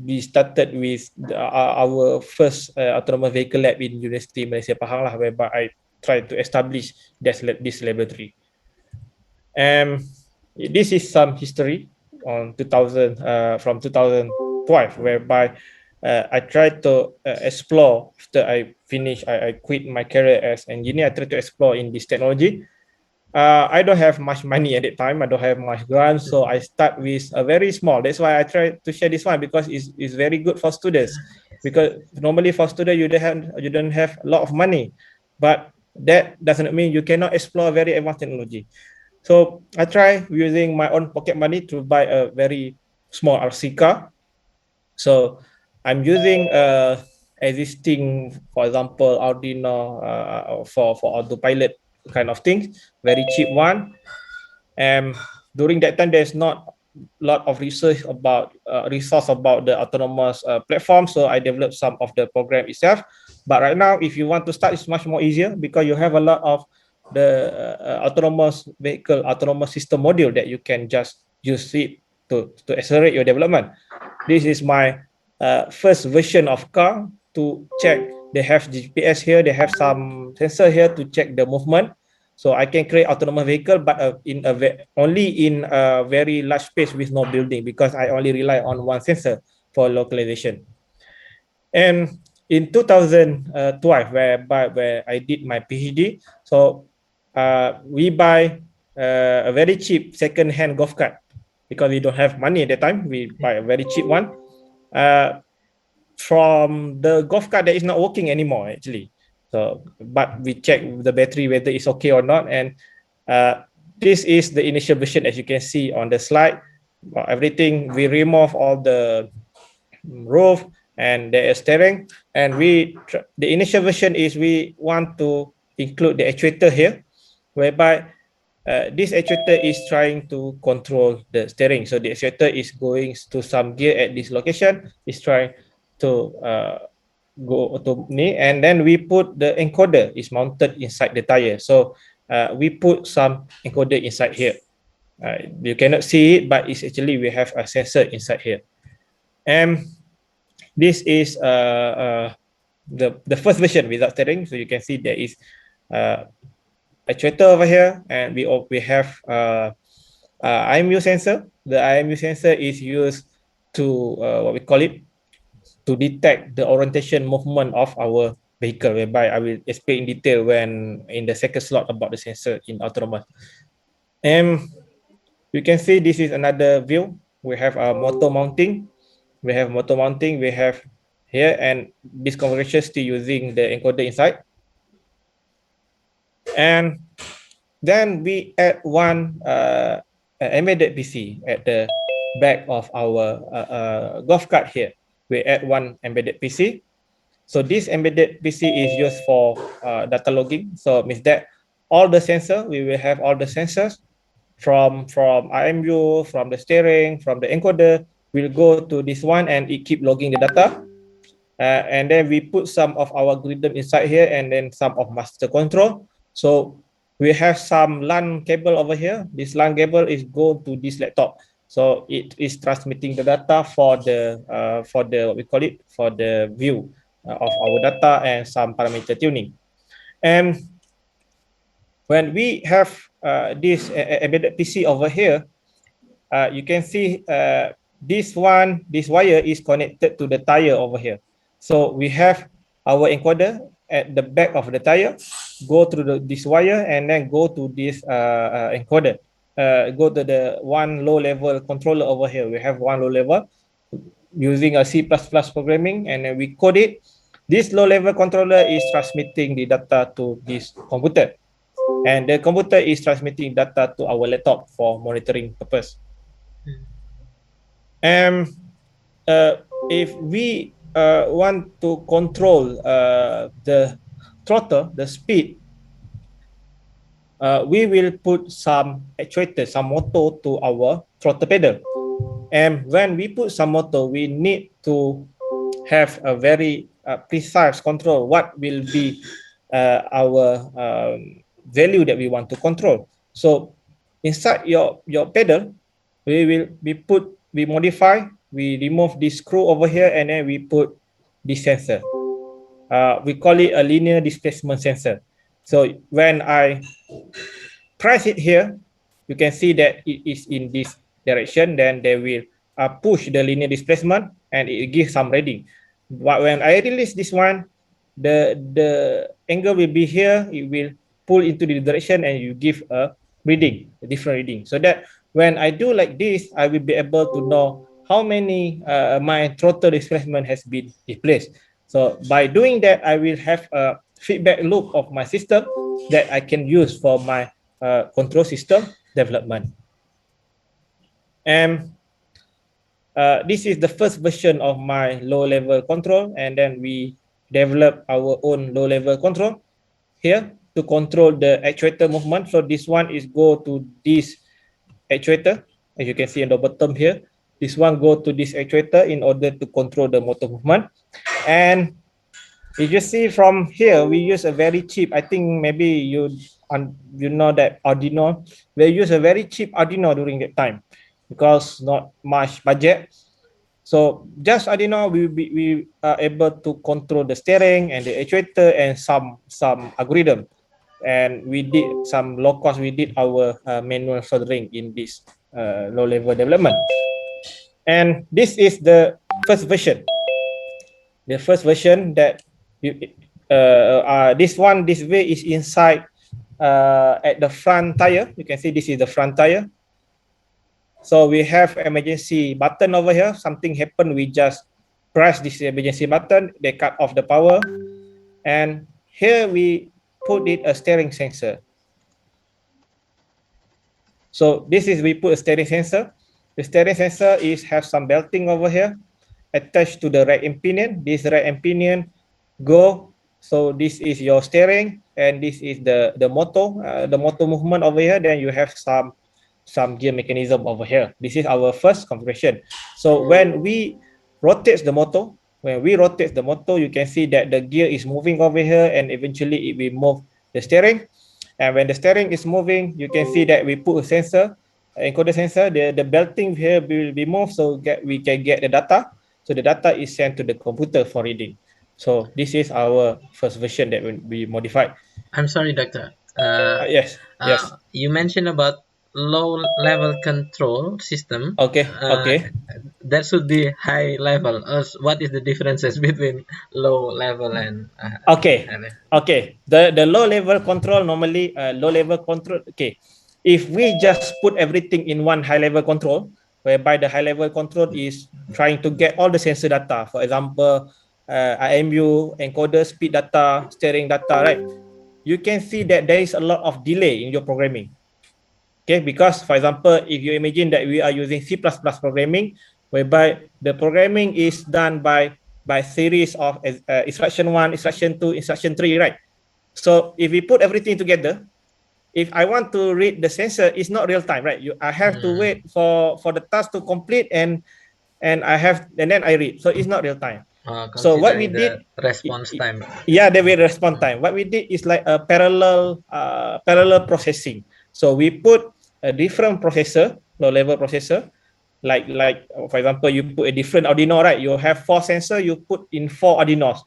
we started with our first autonomous vehicle lab in University Malaysia Pahang lah, whereby I tried to establish this laboratory. This is some history on 2000 from 2012, whereby I tried to explore after I finished. I quit my career as engineer. I tried to explore in this technology. I don't have much money at that time. I don't have much grant, so I start with a very small. That's why I try to share this one because it's very good for students. Because normally for students you don't have a lot of money, but that doesn't mean you cannot explore very advanced technology. So I try using my own pocket money to buy a very small RC car. So I'm using existing, for example, Arduino for autopilot kind of things, very cheap one. And during that time, there's not a lot of resource about the autonomous platform. So I developed some of the program itself. But right now, if you want to start, it's much more easier because you have a lot of the autonomous vehicle, autonomous system module that you can just use it to accelerate your development. This is my first version of car to check. They have GPS here. They have some sensor here to check the movement. So I can create autonomous vehicle, but only in a very large space with no building because I only rely on one sensor for localization. And in 2012, where I did my PhD, so we buy a very cheap second-hand golf cart because we don't have money at that time. We buy a very cheap one from the golf cart that is not working anymore actually. So, but we check the battery whether it's okay or not, and this is the initial version as you can see on the slide. Everything we remove all the roof and the steering, and the initial version is we want to include the actuator here, whereby this actuator is trying to control the steering. So the actuator is going to some gear at this location, is trying to go to me, and then we put the encoder is mounted inside the tire. So we put some encoder inside here. You cannot see it, but it's actually we have a sensor inside here. And this is the first version without steering. So you can see there is actuator over here, and we have IMU sensor. The IMU sensor is used to what we call it, to detect the orientation movement of our vehicle, whereby I will explain in detail when in the second slot about the sensor in autonomous. And you can see this is another view. We have a motor mounting. We have motor mounting. We have here, and this configuration still using the encoder inside. And then we add one embedded PC at the back of our golf cart here. We add one embedded PC. So this embedded PC is used for data logging. So means that all the sensor, we will have all the sensors from IMU, from the steering, from the encoder, will go to this one and it keep logging the data. And then we put some of our algorithm inside here and then some of master control. So we have some LAN cable over here. This LAN cable is go to this laptop. So it is transmitting the data for the what we call it, for the view of our data and some parameter tuning. And when we have this embedded PC over here, you can see this wire is connected to the tire over here. So we have our encoder at the back of the tire, go through this wire and then go to this encoder. Go to the one low level controller over here. We have one low level using a C++ programming, and then we code it. This low level controller is transmitting the data to this computer, and the computer is transmitting data to our laptop for monitoring purpose. And if we want to control the throttle, the speed, we will put some actuator, some motor to our throttle pedal. And when we put some motor, we need to have a very precise control what will be our value that we want to control. So inside your pedal, we modify, we remove this screw over here, and then we put this sensor. We call it a linear displacement sensor. So when I press it here, you can see that it is in this direction. Then they will push the linear displacement and it gives some reading. But when I release this one, the angle will be here. It will pull into the direction and you give a reading, a different reading. So that when I do like this, I will be able to know how many my throttle displacement has been replaced. So by doing that, I will have a feedback loop of my system that I can use for my control system development. And this is the first version of my low-level control, and then we develop our own low-level control here to control the actuator movement. So this one is go to this actuator, as you can see in the bottom here. This one go to this actuator in order to control the motor movement. And if you see from here, we use a very cheap, I think maybe you know that Arduino, we use a very cheap Arduino during that time because not much budget. So just Arduino, we are able to control the steering and the actuator and some algorithm. And we did some low cost, we did our manual soldering in this low level development. And this is the first version. The first version that this way is inside at the front tire. You can see this is the front tire. So we have emergency button over here. Something happened, we just press this emergency button, they cut off the power. And here we put it a steering sensor. So this is, we put a steering sensor. The steering sensor have some belting over here attached to the right impinion. This right impinion go. So this is your steering, and this is the motor movement over here. Then you have some gear mechanism over here. This is our first configuration. So when we rotate the motor, you can see that the gear is moving over here, and eventually it will move the steering. And when the steering is moving, you can see that we put a sensor, encoder sensor. The belting here will be moved, so we can get the data. So the data is sent to the computer for reading. So this is our first version that will be modified. I'm sorry, Doctor. Yes. You mentioned about low level control system. Okay. That should be high level. What is the differences between low level and okay. The low level control normally low level control. Okay, if we just put everything in one high level control, whereby the high level control is trying to get all the sensor data, for example, IMU, encoder, speed data, steering data, right? You can see that there is a lot of delay in your programming. Okay, because for example, if you imagine that we are using C++ programming, whereby the programming is done by series of instruction 1, instruction 2, instruction 3, right? So if we put everything together, if I want to read the sensor, it's not real time, right? I have to wait for the task to complete and then I read. So it's not real time. So what we did, response time. Yeah, the response time. What we did is like a parallel processing. So we put a different processor, low level processor, like for example, you put a different Arduino, right? You have 4 sensors, you put in 4 Arduinos.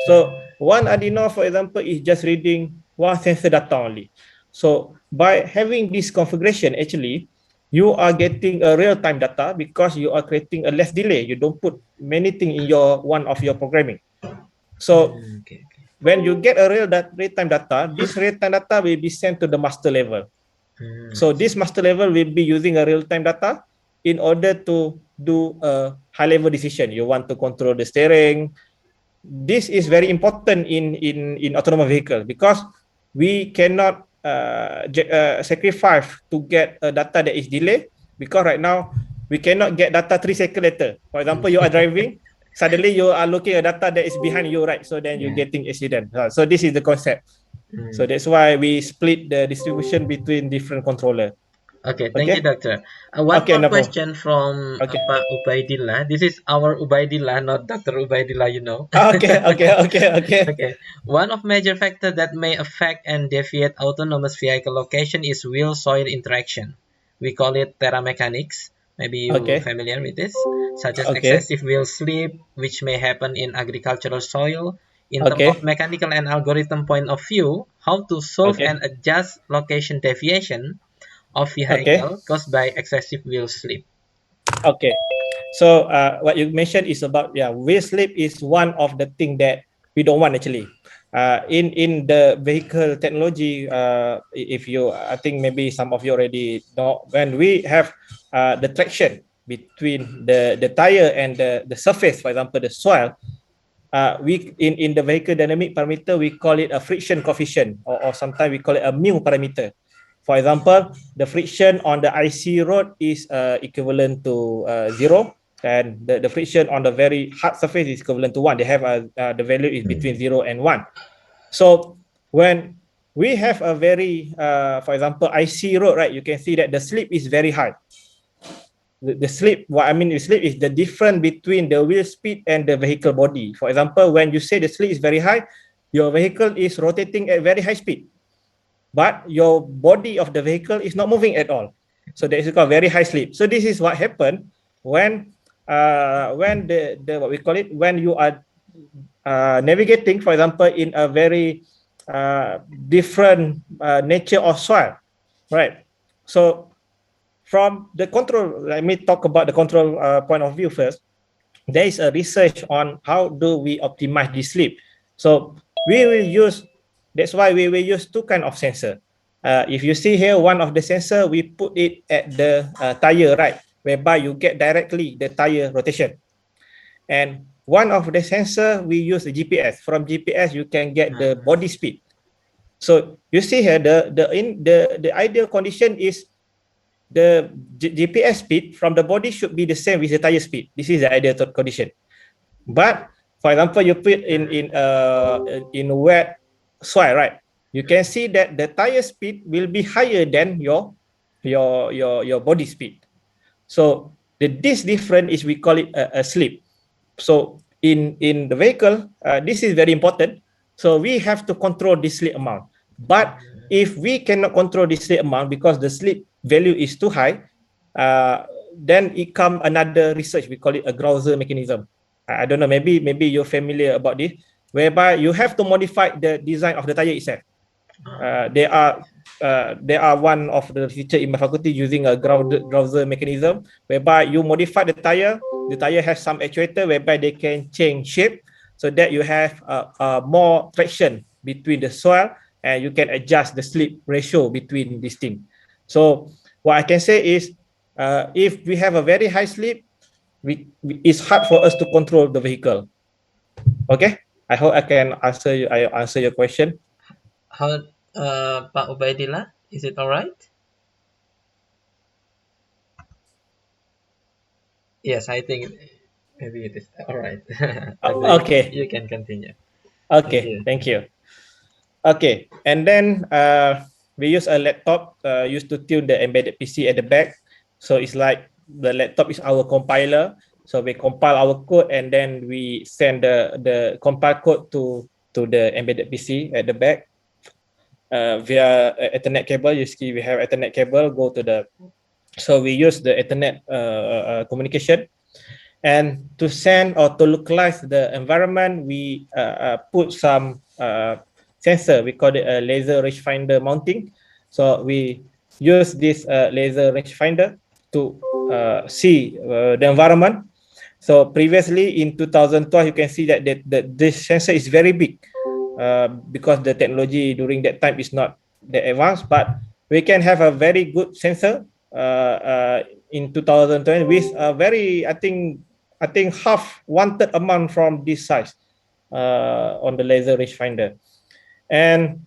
So one Arduino, for example, is just reading one sensor data only. So by having this configuration, actually, you are getting a real-time data because you are creating a less delay. You don't put many things in your one of your programming. So Okay. when you get a real-time data, this real-time data will be sent to the master level. So this master level will be using a real-time data in order to do a high-level decision. You want to control the steering. This is very important in autonomous vehicle because we cannot sacrifice to get a data that is delayed, because right now we cannot get data 3 seconds later. For example, you are driving, suddenly you are looking at data that is behind you, right? So then you're getting accident. So this is the concept. So that's why we split the distribution between different controller. Okay, thank you, Okay. Doctor. One Okay, more no problem. question from Okay. Pak Ubaidillah. This is our Ubaidillah, not Dr. Ubaidillah, you know. Okay. Okay. One of major factors that may affect and deviate autonomous vehicle location is wheel-soil interaction. We call it thermomechanics. Maybe you Okay. familiar with this, such as Okay. excessive wheel slip, which may happen in agricultural soil. In terms of Okay. mechanical and algorithm point of view, how to solve and Okay. adjust location deviation of Okay. vehicle caused by excessive wheel slip. Okay. So what you mentioned is about, yeah, wheel slip is one of the thing that we don't want actually. In the vehicle technology, if you, I think maybe some of you already know, when we have the traction between the tire and the surface, for example, the soil, we in the vehicle dynamic parameter we call it a friction coefficient, or sometimes we call it a mu parameter. For example, the friction on the IC road is equivalent to 0, and the friction on the very hard surface is equivalent to 1. They have the value is between 0 and 1. So when we have a very, for example, IC road, right, you can see that the slip is very high. The slip, what I mean is slip is the difference between the wheel speed and the vehicle body. For example, when you say the slip is very high, your vehicle is rotating at very high speed, but your body of the vehicle is not moving at all. So that is called very high slip. So this is what happened when the what we call it, when you are navigating, for example, in a very different nature of soil, right? So from the control, let me talk about the control point of view first. There is a research on how do we optimize the sleep. So we will use, that's why we will use two kind of sensor. If you see here, one of the sensor, we put it at the tire, right, whereby you get directly the tire rotation. And one of the sensor, we use the GPS. From GPS, you can get the body speed. So you see here, the ideal condition is the GPS speed from the body should be the same with the tire speed. This is the ideal condition. But for example, you put in wet soil, right? You can see that the tire speed will be higher than your body speed. So this difference is, we call it a slip. So in the vehicle, this is very important. So we have to control the slip amount. But if we cannot control the slip amount because the slip value is too high, then it come another research. We call it a Grauser mechanism. I don't know. Maybe you're familiar about this, whereby you have to modify the design of the tire itself. There are one of the teacher in my faculty using a Grauser mechanism, whereby you modify the tire. The tire has some actuator whereby they can change shape so that you have more traction between the soil, and you can adjust the slip ratio between these things. So what I can say is, if we have a very high slip, it's hard for us to control the vehicle. Okay, I hope I can answer you. I answer your question. How, Pak Ubaidillah, is it all right? Yes, I think maybe it is all right. Okay. You can continue. Thank Okay, you. thank you. Okay, and then we use a laptop used to tune the embedded PC at the back. So it's like the laptop is our compiler. So we compile our code, and then we send the compile code to the embedded PC at the back via Ethernet cable. You see, we have Ethernet cable go to the. So we use the Ethernet communication. And to send or to localize the environment, we put some sensor. We call it a laser rangefinder mounting. So we use this laser rangefinder to see the environment. So previously in 2012, you can see that this sensor is very big because the technology during that time is not that advanced, but we can have a very good sensor in 2020 with a very, I think half one-third amount from this size on the laser rangefinder. And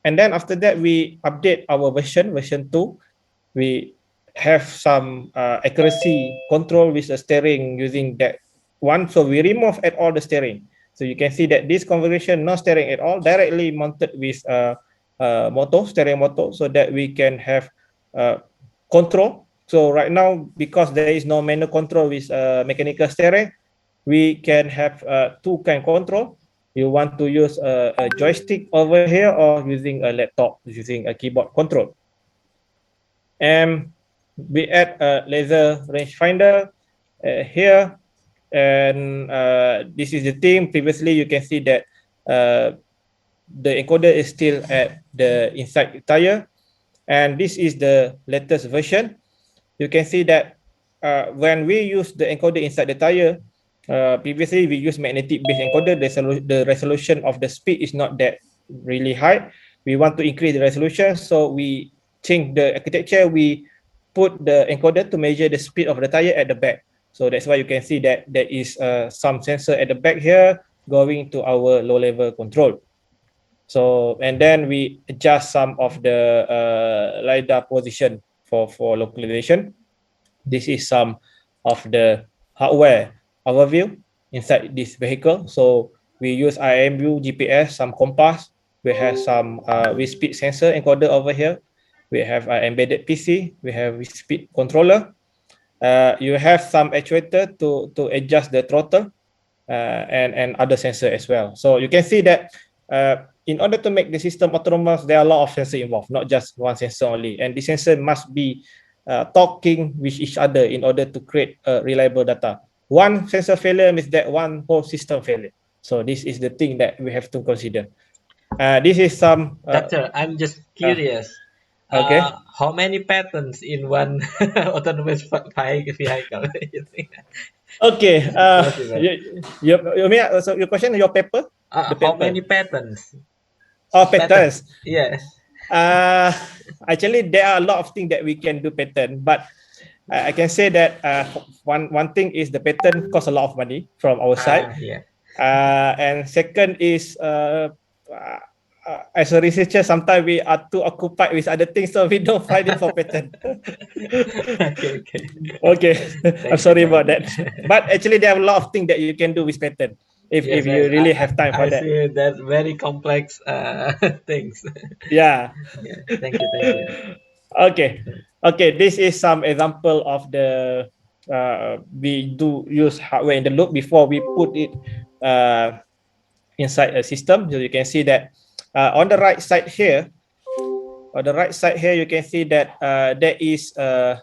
then after that, we update our version 2. We have some accuracy control with the steering using that one. So we remove at all the steering. So you can see that this configuration, no steering at all, directly mounted with steering motor, so that we can have control. So right now, because there is no manual control with mechanical steering, we can have two kind control. You want to use a joystick over here or using a laptop using a keyboard control. And we add a laser rangefinder here, and this is the thing. Previously, you can see that the encoder is still at the inside tire, and this is the latest version. You can see that when we use the encoder inside the tire, previously we used magnetic based encoder. The resolution of the speed is not that really high. We want to increase the resolution, so we change the architecture. We put the encoder to measure the speed of the tire at the back. So that's why you can see that there is some sensor at the back here going to our low level control. So, and then we adjust some of the LiDAR position for localization. This is some of the hardware overview inside this vehicle. So we use IMU GPS, some compass. We have some with speed sensor encoder over here. We have embedded PC. We have with speed controller. You have some actuator to adjust the throttle and other sensor as well. So you can see that in order to make the system autonomous, there are a lot of sensors involved, not just one sensor only. And the sensor must be talking with each other in order to create reliable data. One sensor failure means that one whole system failure. So this is the thing that we have to consider. This is some. Doctor, I'm just curious. Okay. How many patents in one autonomous vehicle? You think Okay. possible? You mean so your question, your paper? The How paper. many patents? Oh, patents. Yeah. Uh, Actually, there are a lot of things that we can do patent, but I can say that one thing is the patent costs a lot of money from our side. Yeah. And second is as a researcher, sometimes we are too occupied with other things, so we don't find it for patent. Okay. Okay, I'm sorry Thank about you. that. But actually, there are a lot of things that you can do with patent if Yes, you really have time for I that. see that very complex things. Yeah. Yeah. Thank you. Okay. Okay. This is some example of the we do use hardware in the loop before we put it inside a system. So you can see that on the right side here, you can see that there is a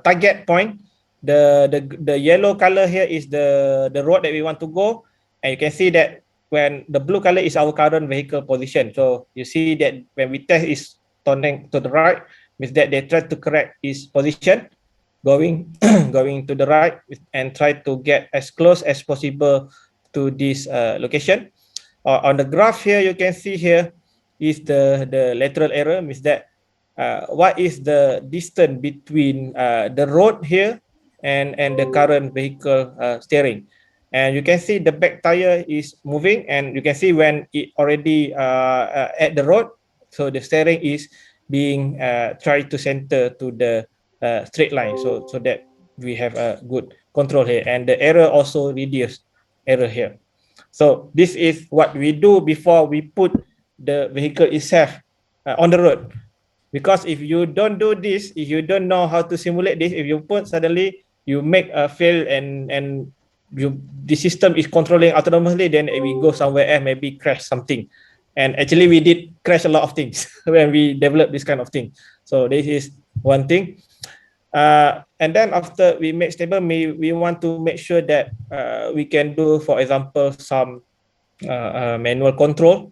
target point. The yellow color here is the road that we want to go, and you can see that when the blue color is our current vehicle position. So you see that when we test is turning to the right, means that they try to correct its position, going going to the right and try to get as close as possible to this location. On the graph here, you can see here is the lateral error, means that what is the distance between the road here and the current vehicle steering. And you can see the back tire is moving, and you can see when it already at the road, so the steering is being tried to center to the straight line, so that we have a good control here, and the error also reduced error here. So this is what we do before we put the vehicle itself on the road. Because if you don't do this, if you don't know how to simulate this, if you put suddenly you make a fail and the system is controlling autonomously, then we go somewhere else, maybe crash something. And actually we did crash a lot of things when we developed this kind of thing. So this is one thing. And then after we make stable, we want to make sure that we can do, for example, some manual control.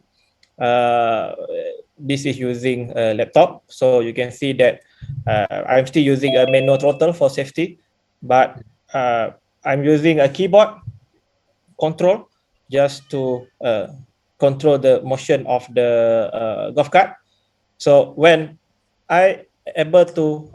this is using a laptop, so you can see that I'm still using a manual throttle for safety, but I'm using a keyboard control just to control the motion of the golf cart. So when I able to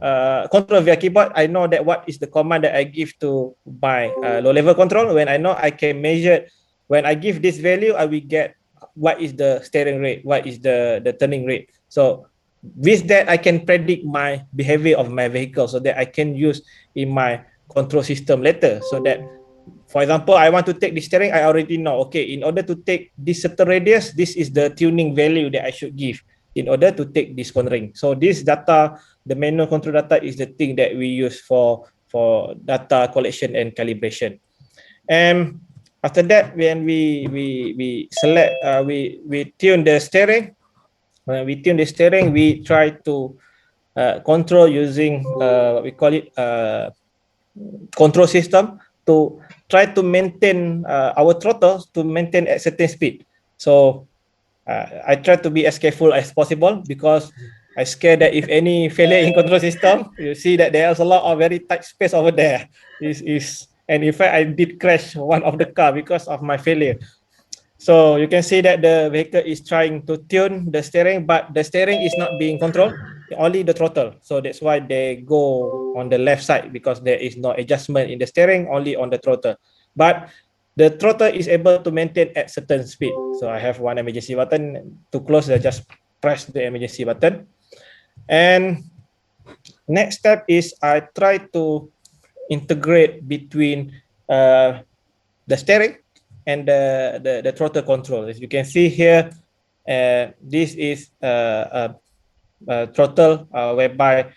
control via keyboard, I know that what is the command that I give to my low level control. When I know I can measure, when I give this value, I will get what is the steering rate, what is the turning rate. So with that, I can predict my behavior of my vehicle so that I can use in my control system later. So that, for example, I want to take the steering, I already know, okay, in order to take this certain radius, this is the tuning value that I should give in order to take this cornering. So this data, the manual control data is the thing that we use for data collection and calibration. And after that, when we select, we tune the steering. When we tune the steering, we try to control using what we call it control system to try to maintain our throttle to maintain at certain speed. So I try to be as careful as possible because I scared that if any failure in control system, you see that there's a lot of very tight space over there. And in fact I did crash one of the car because of my failure. So you can see that the vehicle is trying to tune the steering, but the steering is not being controlled, only the throttle. So that's why they go on the left side because there is no adjustment in the steering, only on the throttle. But the throttle is able to maintain at certain speed. So I have one emergency button. To close, I just press the emergency button. And next step is I try to integrate between the steering and the throttle control. As you can see here, this is a throttle whereby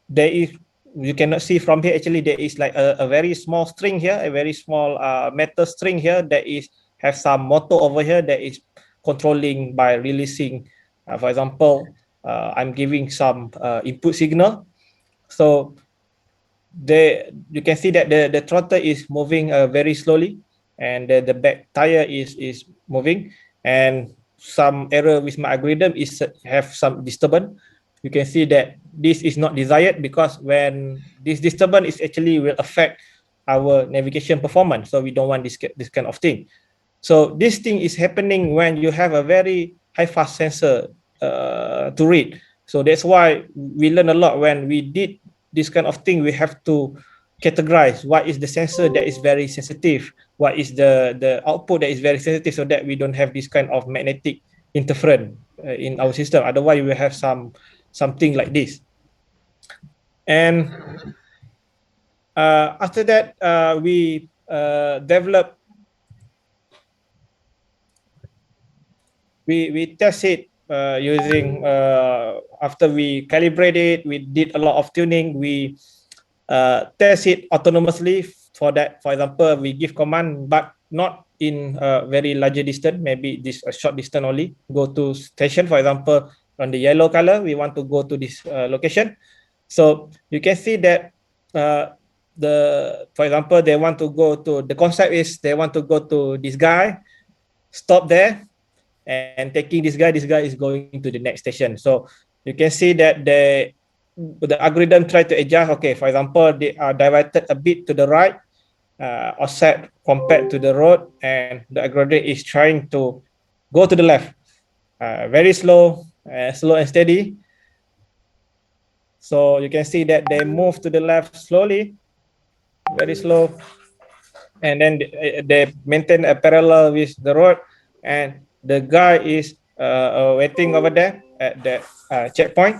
there is, you cannot see from here, actually there is like a very small string here, a very small metal string here that is have some motor over here that is controlling by releasing, for example, I'm giving some input signal. So you can see that the throttle is moving very slowly, and the back tire is moving, and some error with my algorithm is have some disturbance. You can see that this is not desired because when this disturbance is actually will affect our navigation performance, so we don't want this kind of thing. So this thing is happening when you have a very high fast sensor to read. So that's why we learn a lot when we did this kind of thing. We have to categorize what is the sensor that is very sensitive, what is the output that is very sensitive, so that we don't have this kind of magnetic interference in our system. Otherwise, we will have something like this. And after that, we develop. We test it using after we calibrate it, we did a lot of tuning. We test it autonomously. For that, for example, we give command, but not in a very larger distance, maybe this a short distance only. Go to station, for example, on the yellow color, we want to go to this location. So you can see that for example, they want to go to, the concept is they want to go to this guy, stop there, and taking this guy is going to the next station. So you can see that the algorithm try to adjust. Okay, for example, they are diverted a bit to the right, offset compared to the road, and the algorithm is trying to go to the left, very slow, slow and steady. So you can see that they move to the left slowly, very slow, and then they maintain a parallel with the road, and the guy is waiting over there at the checkpoint.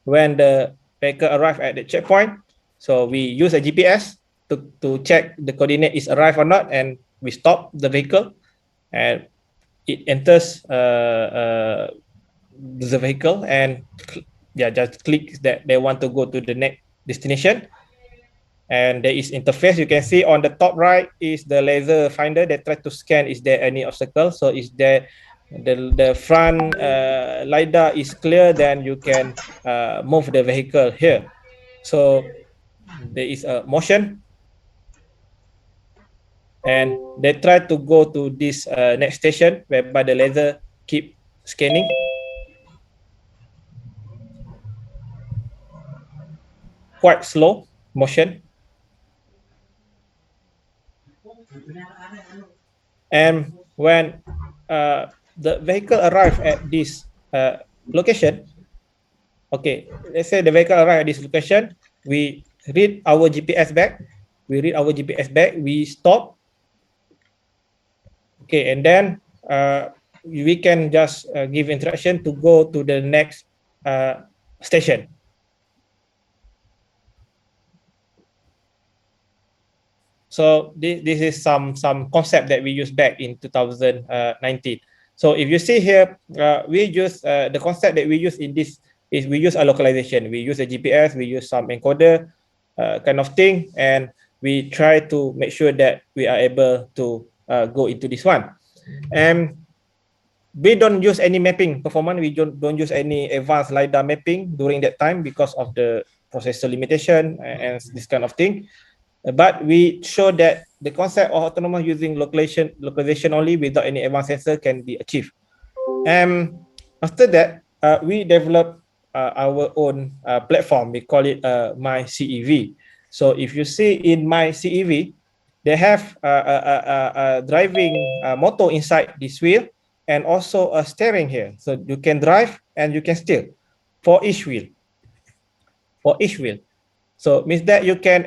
When the vehicle arrive at the checkpoint, so we use a GPS to check the coordinate is arrived or not, and we stop the vehicle, and it enters the vehicle, and yeah, just click that they want to go to the next destination. And there is interface. You can see on the top right is the laser finder that try to scan is there any obstacle. So is there the front lidar is clear, then you can move the vehicle here. So there is a motion, and they try to go to this next station whereby the laser keep scanning. quite slow motion. And when the vehicle arrive at this location, okay, let's say the vehicle arrive at this location, we read our GPS back, we stop, okay, and then we can just give instruction to go to the next station. So this is some concept that we used back in 2019. So if you see here, we use the concept that we use in this is we use a localization. We use a GPS, we use some encoder kind of thing, and we try to make sure that we are able to go into this one. And we don't use any mapping performance. We don't use any advanced LiDAR mapping during that time because of the processor limitation and this kind of thing. But we show that the concept of autonomous using localization only without any advanced sensor can be achieved. And after that, we developed our own platform. We call it My CEV. So if you see in My CEV, they have a driving motor inside this wheel and also a steering here. So you can drive and you can steer for each wheel. So means that you can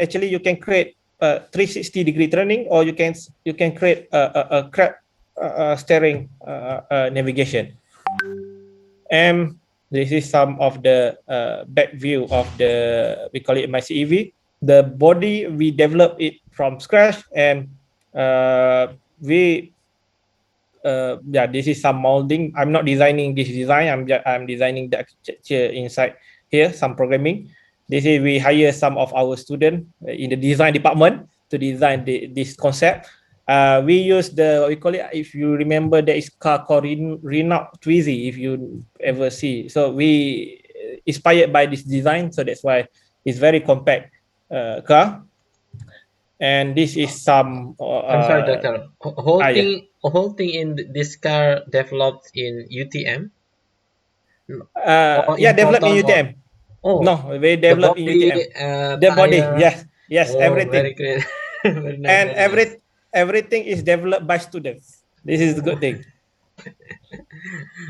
create a 360-degree turning, or you can create a crab steering navigation. And this is some of the back view of the, we call it My CEV. The body we developed it from scratch, and we yeah, this is some molding. I'm not designing this design. I'm designing the architecture inside here, some programming. This is we hire some of our students in the design department to design this concept. We use the, we call it, if you remember, there is car called Renault Twizy, if you ever see. So we inspired by this design, so that's why it's very compact car. And this is some. I'm sorry, doctor. Whole thing in this car developed in UTM? Or Yeah, in developed in Proton or UTM. oh, No, we the developed in body, UTM. The body, tire. yes, Oh, very everything. great. Very nice, And very nice. everything is developed by students. This is the good thing.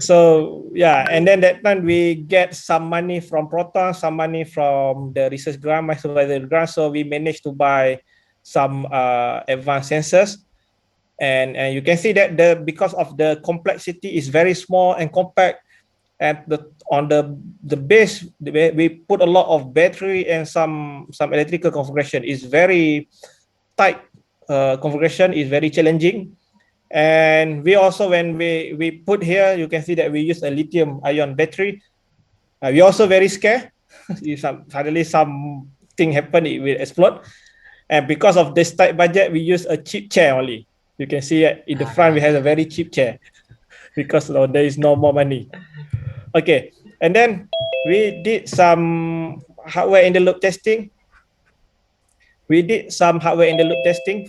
So yeah, and then that time we get some money from Proton, some money from the research grant, my supervisor grant. So we managed to buy some advanced sensors, and you can see that because of the complexity is very small and compact, and on the base we put a lot of battery and some electrical configuration. Is very tight configuration, is very challenging. And we also, when we put here, you can see that we use a lithium ion battery. We also very scared if suddenly something happen, it will explode. And because of this tight budget, we use a cheap chair only. You can see in the front we have a very cheap chair because there is no more money. Okay, and then we did some hardware in the loop testing. For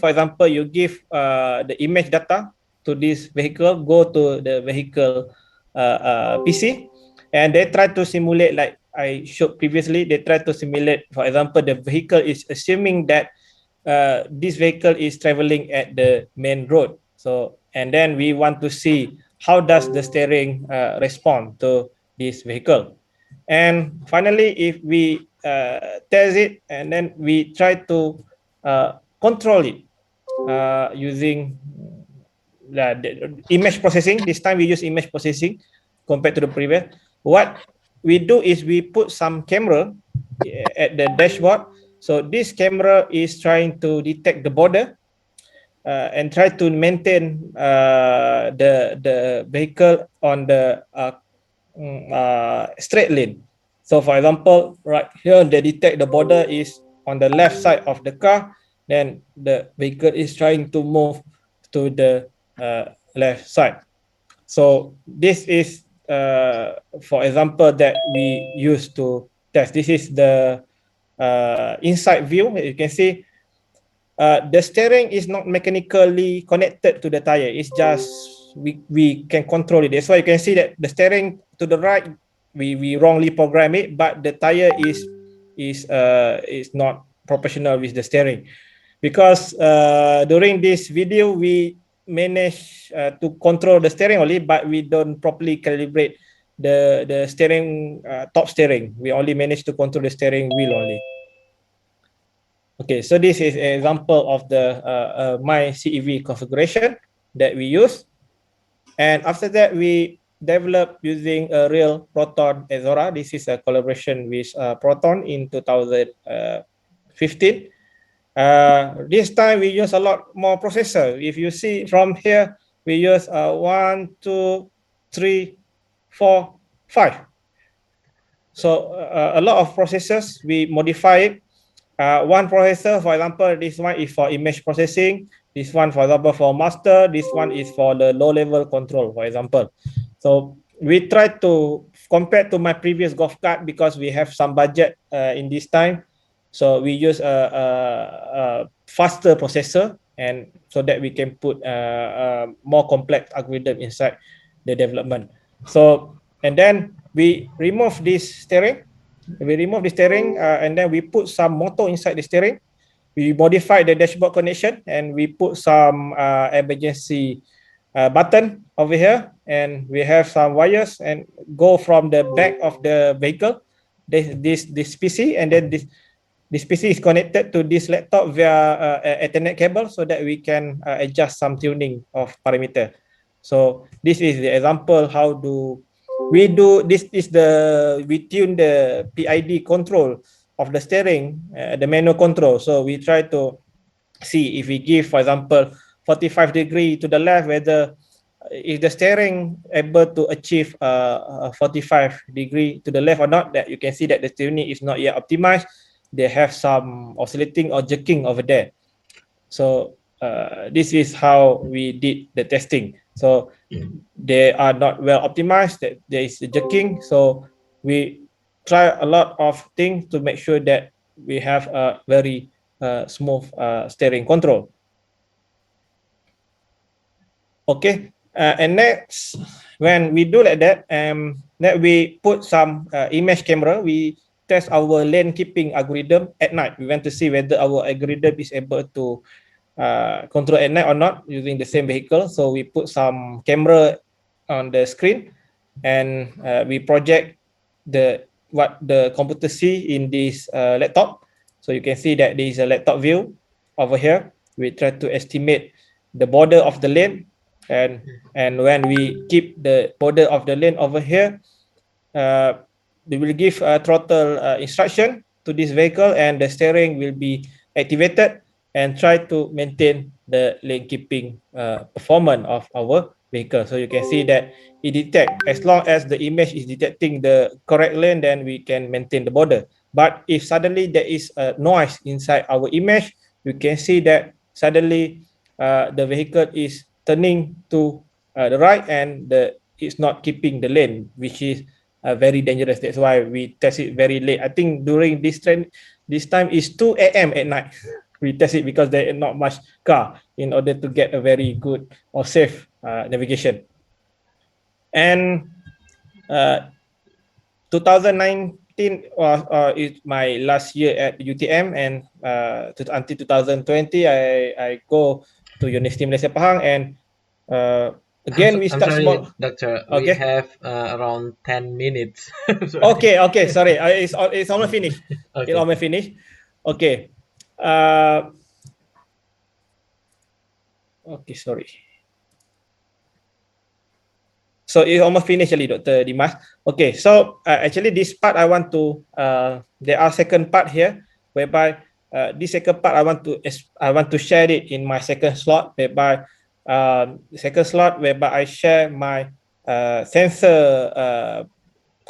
example, you give the image data to this vehicle, go to the vehicle PC, and they try to simulate, like I showed previously. They try to simulate, for example, the vehicle is assuming that this vehicle is traveling at the main road. So, and then we want to see how does the steering respond to this vehicle. And finally, if we test it, and then we try to control it using the image processing. This time we use image processing compared to the previous. What we do is we put some camera at the dashboard. So this camera is trying to detect the border and try to maintain the vehicle on the straight lane. So for example, right here, they detect the border is on the left side of the car, then the vehicle is trying to move to the left side. So this is, for example, that we use to test. This is the inside view. You can see the steering is not mechanically connected to the tire. It's just we can control it. That's why you can see that the steering to the right, we wrongly program it, but the tire is is not proportional with the steering, because during this video we manage to control the steering only, but we don't properly calibrate the steering, top steering. We only manage to control the steering wheel only. Okay, so this is an example of the my CEV configuration that we use. And after that, we developed using a real Proton Azora. This is a collaboration with Proton in 2015. This time we use a lot more processor. If you see from here, we use 1, 2, 3, 4, 5. So a lot of processors, we modify it. One processor, for example, this one is for image processing. This one, for example, for master. This one is for the low-level control, for example. So we try to compare to my previous golf cart, because we have some budget in this time. So we use a faster processor, and so that we can put a more complex algorithm inside the development. So, and then we remove this steering. We remove the steering, and then we put some motor inside the steering. We modify the dashboard connection, and we put some emergency button over here, and we have some wires and go from the back of the vehicle, this PC, and then this PC is connected to this laptop via Ethernet cable, so that we can adjust some tuning of parameter. So this is the example how do we do this. Is the we tune the PID control of the steering, the manual control. So we try to see if we give, for example, 45 degree to the left, whether if the steering able to achieve 45 degree to the left or not. That you can see that the tuning is not yet optimized. They have some oscillating or jerking over there. So this is how we did the testing. So they are not well optimized, that there is jerking. So we try a lot of things to make sure that we have a very smooth steering control. Okay, and next, when we do like that, that we put some image camera. We test our lane keeping algorithm at night. We want to see whether our algorithm is able to control at night or not using the same vehicle. So we put some camera on the screen, and we project what the computer see in this laptop. So you can see that there is a laptop view over here. We try to estimate the border of the lane, and when we keep the border of the lane over here, we will give a throttle instruction to this vehicle, and the steering will be activated and try to maintain the lane keeping performance of our vehicle. So you can see that it detect, as long as the image is detecting the correct lane, then we can maintain the border. But if suddenly there is a noise inside our image, you can see that suddenly the vehicle is turning to the right, and it's not keeping the lane, which is very dangerous. That's why we test it very late. I think during this trend, this time is 2 a.m. at night. We test it because there is not much car, in order to get a very good or safe navigation. And 2019 is my last year at UTM, and until 2020, I go to University Malaysia Pahang, and again we I'm start sorry, small. doctor. We Okay. have around 10 minutes. Sorry. Okay. Sorry, it's almost finished. It's Okay. almost finished. Okay. Uh, okay. Sorry. So it's almost finished, already, Dr. Dimas. Okay. So actually, this part I want to. There are second part here, whereby this second part I want to share it in my second slot, whereby second slot whereby I share my sensor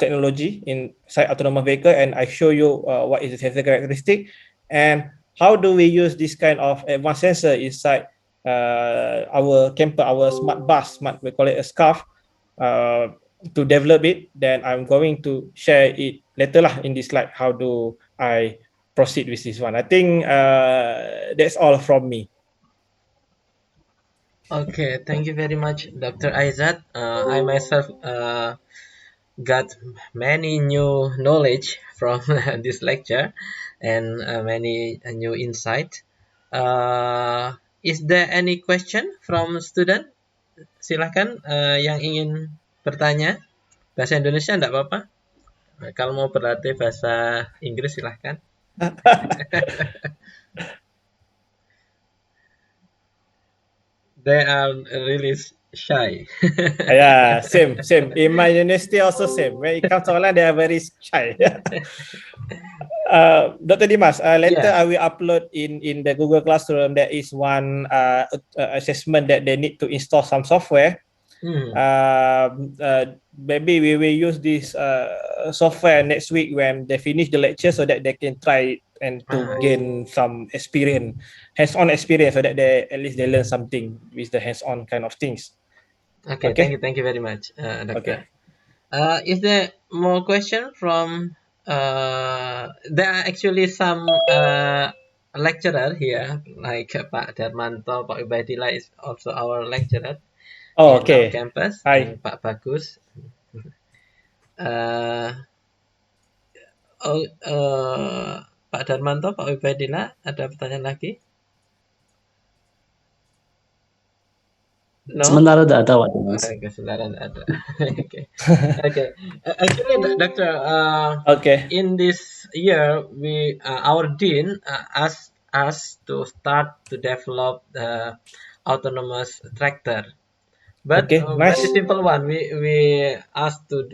technology inside autonomous vehicle, and I show you what is the sensor characteristic, and how do we use this kind of advanced sensor inside our camper, our smart bus, we call it a scarf, uh, to develop it. Then I'm going to share it later lah in this slide. How do I proceed with this one? I think that's all from me. Okay, thank you very much, Dr. Aizzat. I myself got many new knowledge from this lecture and many new insight. Is there any question from student? Silahkan yang ingin bertanya. Bahasa Indonesia enggak apa-apa. Kalau mau berlatih bahasa Inggris silahkan. They are really shy. Yeah, same. In my university also same. When it comes to online, they are very shy. Dr. Dimas, later Yes. I will upload in the Google Classroom. There is one assessment that they need to install some software. Maybe we will use this software next week when they finish the lecture, so that they can try it and to gain some experience, hands-on experience, so that they at least they learn something with the hands-on kind of things. Okay. Thank you very much, Doctor. Okay. Is there more question from? There are actually some lecturer here, like Pak Darmanto, Pak Ubaidillah is also our lecturer Oh, in our okay. campus, Hi. and Pak Bagus. Uh, Pak Darmanto, Pak Ubaidillah, ada pertanyaan lagi? No? Sementara tidak ada, Pak Dimas. Okay, sebentar ada. Okay. Actually, Doctor, Okay. in this year, we our dean asked us to start to develop the autonomous tractor, but Okay, nice. very simple one. We asked to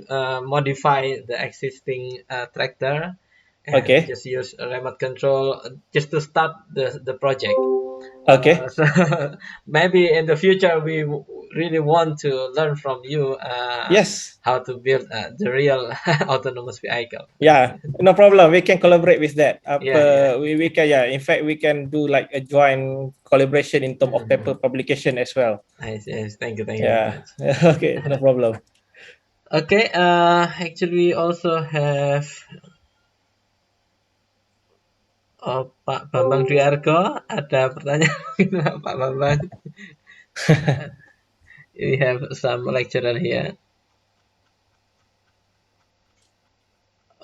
modify the existing tractor and Okay. just use a remote control just to start the project. Okay. So maybe in the future we really want to learn from you Yes. how to build the real autonomous vehicle. Yeah, no problem. We can collaborate with that. Yeah. We can, yeah. In fact, we can do like a joint collaboration in terms of paper publication as well. I see. Thank you very Yeah. much. Okay, no problem. Okay. Actually, we also have Pak Bambang Dwi Argo. Ada pertanyaan mungkin Pak Bambang. We have some lecturer here.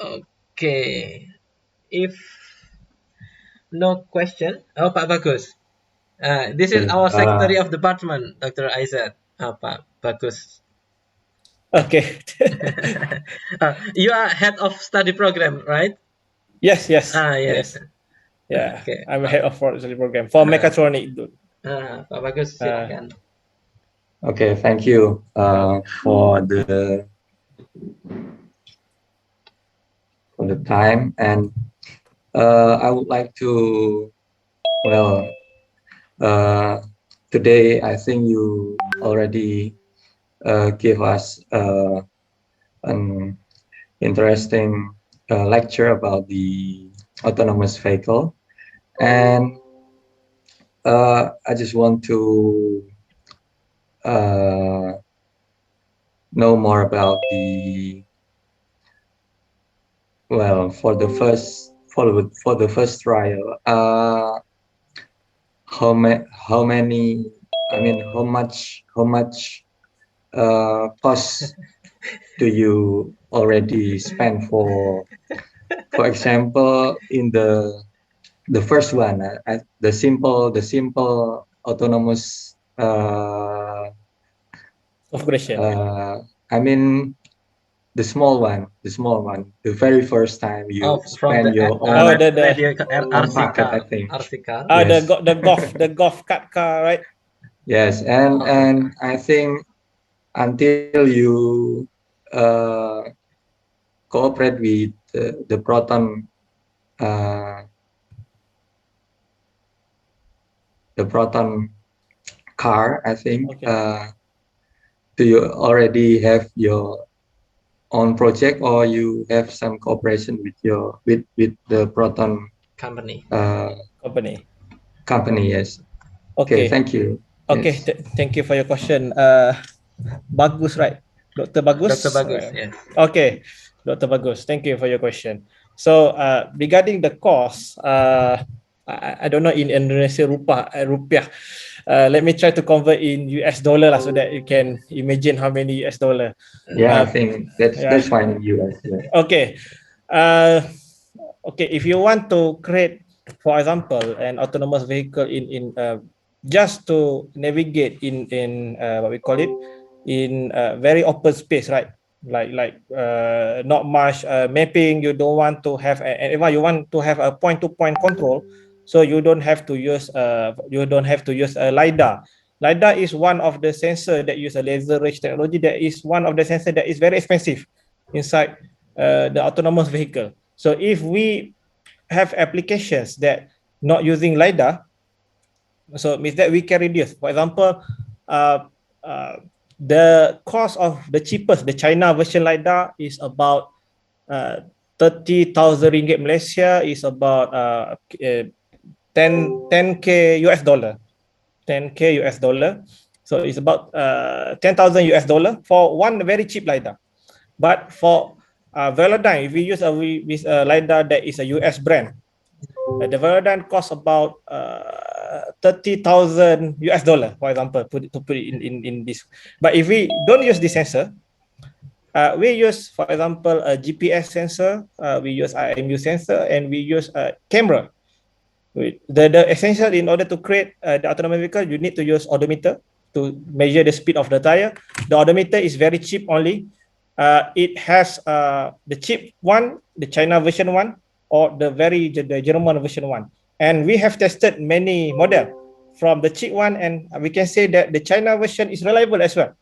Okay. If no question, Pak Bagus. This is our Secretary of Department, Dr. Aizzat. Pak Bagus. Okay. You are head of study program, right? Yes. Yeah. Yeah, Okay. I'm head of study program for mechatronic. Pak Bagus, silakan. Okay, thank you for the time, and I would like to, well, today I think you already give us an interesting lecture about the autonomous vehicle, and I just want to know more about the, well, for the first trial, how many, I mean, how much cost do you already spend for example, in the first one, the simple autonomous Operation. I mean, the small one, the very first time you spend your own packet, I think. Yes. The golf cart car, right? Yes, and I think until you cooperate with the Proton car, I think. Okay. Do you already have your own project, or you have some cooperation with the Proton company? Company, yes. Okay. Thank you. Okay, yes. Thank you for your question. Bagus, right? Dr. Bagus? Dr. Bagus, yes. Okay, Dr. Bagus, thank you for your question. So regarding the cost, I don't know in Indonesia rupiah. Let me try to convert in US dollar lah, so that you can imagine how many US dollar. Yeah, I think that's Yeah. fine in US. Yeah. Okay. Okay, if you want to create, for example, an autonomous vehicle in just to navigate in what we call it, in very open space, right? Like not much mapping. You don't want to have you want to have a point-to-point control, so you don't have to use a lidar. LiDAR is one of the sensor that use a laser range technology. That is one of the sensor that is very expensive inside the autonomous vehicle. So if we have applications that not using LiDAR, so it means that we can reduce. For example, uh, uh, the cost of the cheapest, the China version LiDAR is about 30,000 ringgit Malaysia, is about 10K US dollar. 10K US dollar. So it's about 10,000 US dollar for one very cheap LiDAR. But for Velodyne, if we use a LiDAR that is a US brand, the Velodyne costs about 30,000 US dollar, for example, to put it in this. But if we don't use this sensor, we use, for example, a GPS sensor, we use IMU sensor, and we use a camera. The essential in order to create the autonomous vehicle, you need to use odometer to measure the speed of the tire. The odometer is very cheap only. It has the cheap one, the China version one, or the German version one. And we have tested many model from the cheap one, and we can say that the China version is reliable as well.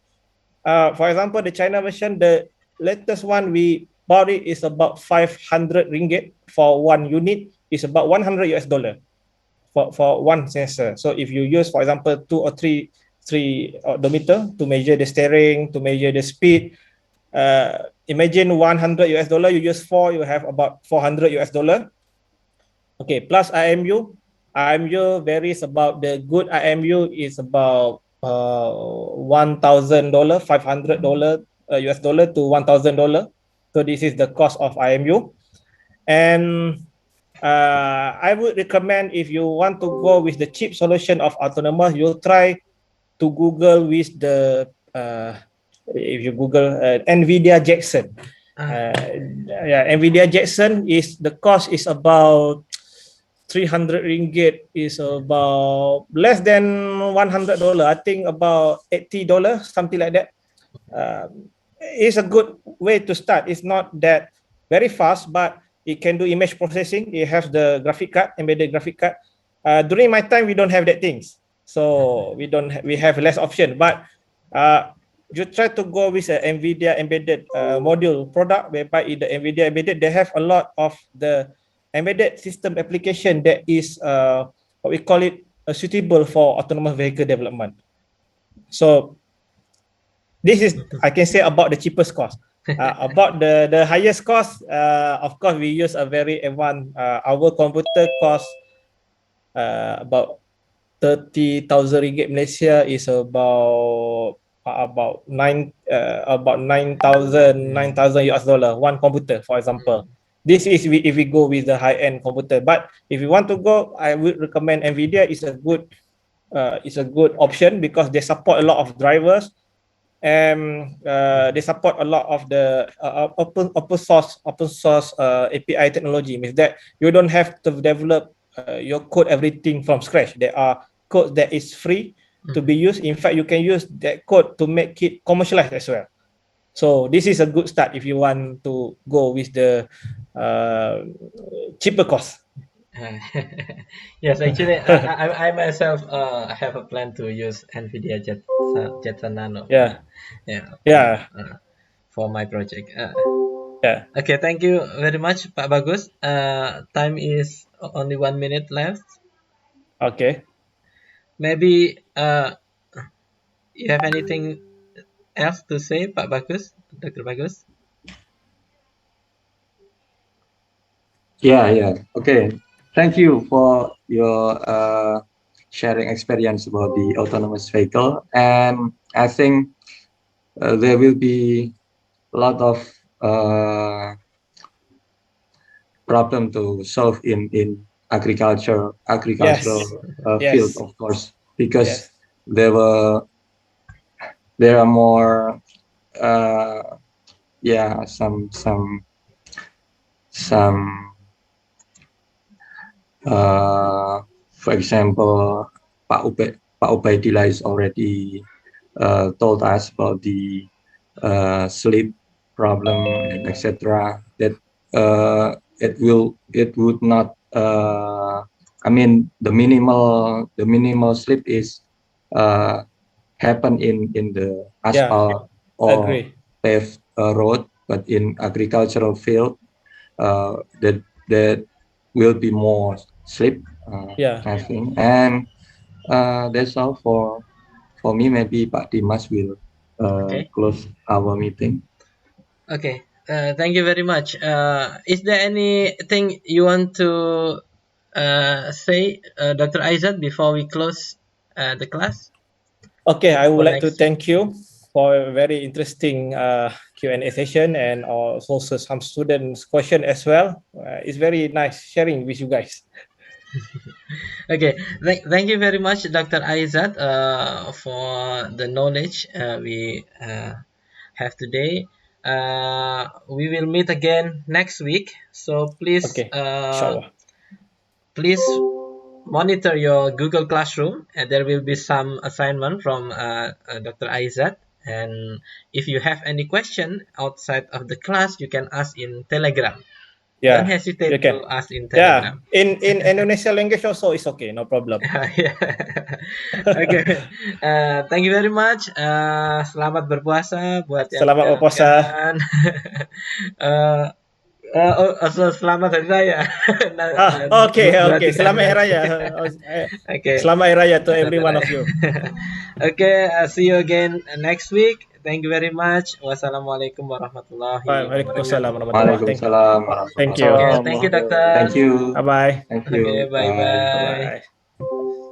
For example, the China version, the latest one we bought it is about 500 ringgit for one unit. Is about 100 US dollar for one sensor. So if you use, for example, two or three odometer to measure the steering, to measure the speed, imagine 100 US dollar, you use four, you have about 400 US dollar. Okay, plus IMU. IMU varies about the good IMU is about $1,000, $500 US dollar to $1,000. So this is the cost of IMU. And I would recommend, if you want to go with the cheap solution of autonomous, you'll try to Google with the if you Google NVIDIA Jackson. NVIDIA Jackson is the cost is about 300 ringgit, is about less than $100. I think about $80, something like that. It's a good way to start. It's not that very fast, but it can do image processing. It has the graphic card, embedded graphic card. During my time, we don't have that things, so we have less option. But you try to go with an NVIDIA embedded module product, whereby in the NVIDIA embedded, they have a lot of the embedded system application that is what we call it suitable for autonomous vehicle development. So this is, I can say, about the cheapest cost. About the highest cost, of course, we use a very advanced. Our computer cost about 30,000 ringgit Malaysia, is about 9,000 US dollar one computer, for example. This is if we go with the high end computer. But if you want to go, I would recommend NVIDIA is a good option, because they support a lot of drivers, and they support a lot of the open source API technology. Means that you don't have to develop your code everything from scratch. There are codes that is free to be used. In fact, you can use that code to make it commercialized as well. So this is a good start if you want to go with the cheaper cost. Yes, actually, I myself have a plan to use NVIDIA Jetson Nano. Yeah. For my project. Yeah. Okay, thank you very much, Pak Bagus. Time is only 1 minute left. Okay. Maybe you have anything else to say, Pak Bagus, Dr. Bagus? Yeah. Okay. Thank you for your sharing experience about the autonomous vehicle. And I think there will be a lot of problem to solve in agricultural Yes. field, Yes. of course, because Yes. there are more some for example, Pak Ubaidillah is already told us about the sleep problem and etc. That it would not. I mean, the minimal sleep is happen in the Yeah. asphalt or Agree. paved road, but in agricultural field, that will be more sleep, Yeah. I think. And that's all for me. Maybe Pak Dimas will Okay. close our meeting. Okay. Thank you very much. Is there anything you want to say, Dr. Aizzat, before we close the class Okay, I for would like to next week? thank you for a very interesting Q&A session and also some students' question as well. It's very nice sharing with you guys. Okay. Thank you very much, Dr. Aizzat, for the knowledge we have today. We will meet again next week. So Okay, inshallah. please monitor your Google Classroom, and there will be some assignment from Dr. Aizzat. And if you have any question outside of the class, you can ask in Telegram. Don't Yeah, you hesitate can. to ask in Yeah, Telegram. in Indonesia language also is okay, no problem. Yeah. Okay. Thank you very much. Selamat berpuasa buat yang Selamat berpuasa. menjalankan. uh, Selamat hari raya. Okay, okay. Selamat Hari Raya. Okay. Selamat Hari Raya to every one of you. Okay. See you again next week. Thank you very much. Wassalamualaikum warahmatullahi Waalaikumsalam wabarakatuh. warahmatullahi. Waalaikumsalam Thank warahmatullahi you. Okay. Salam. Thank you, wabarakatuh. Doctor. Thank you. Bye bye. Thank Okay. you. Bye Bye. Bye bye. bye.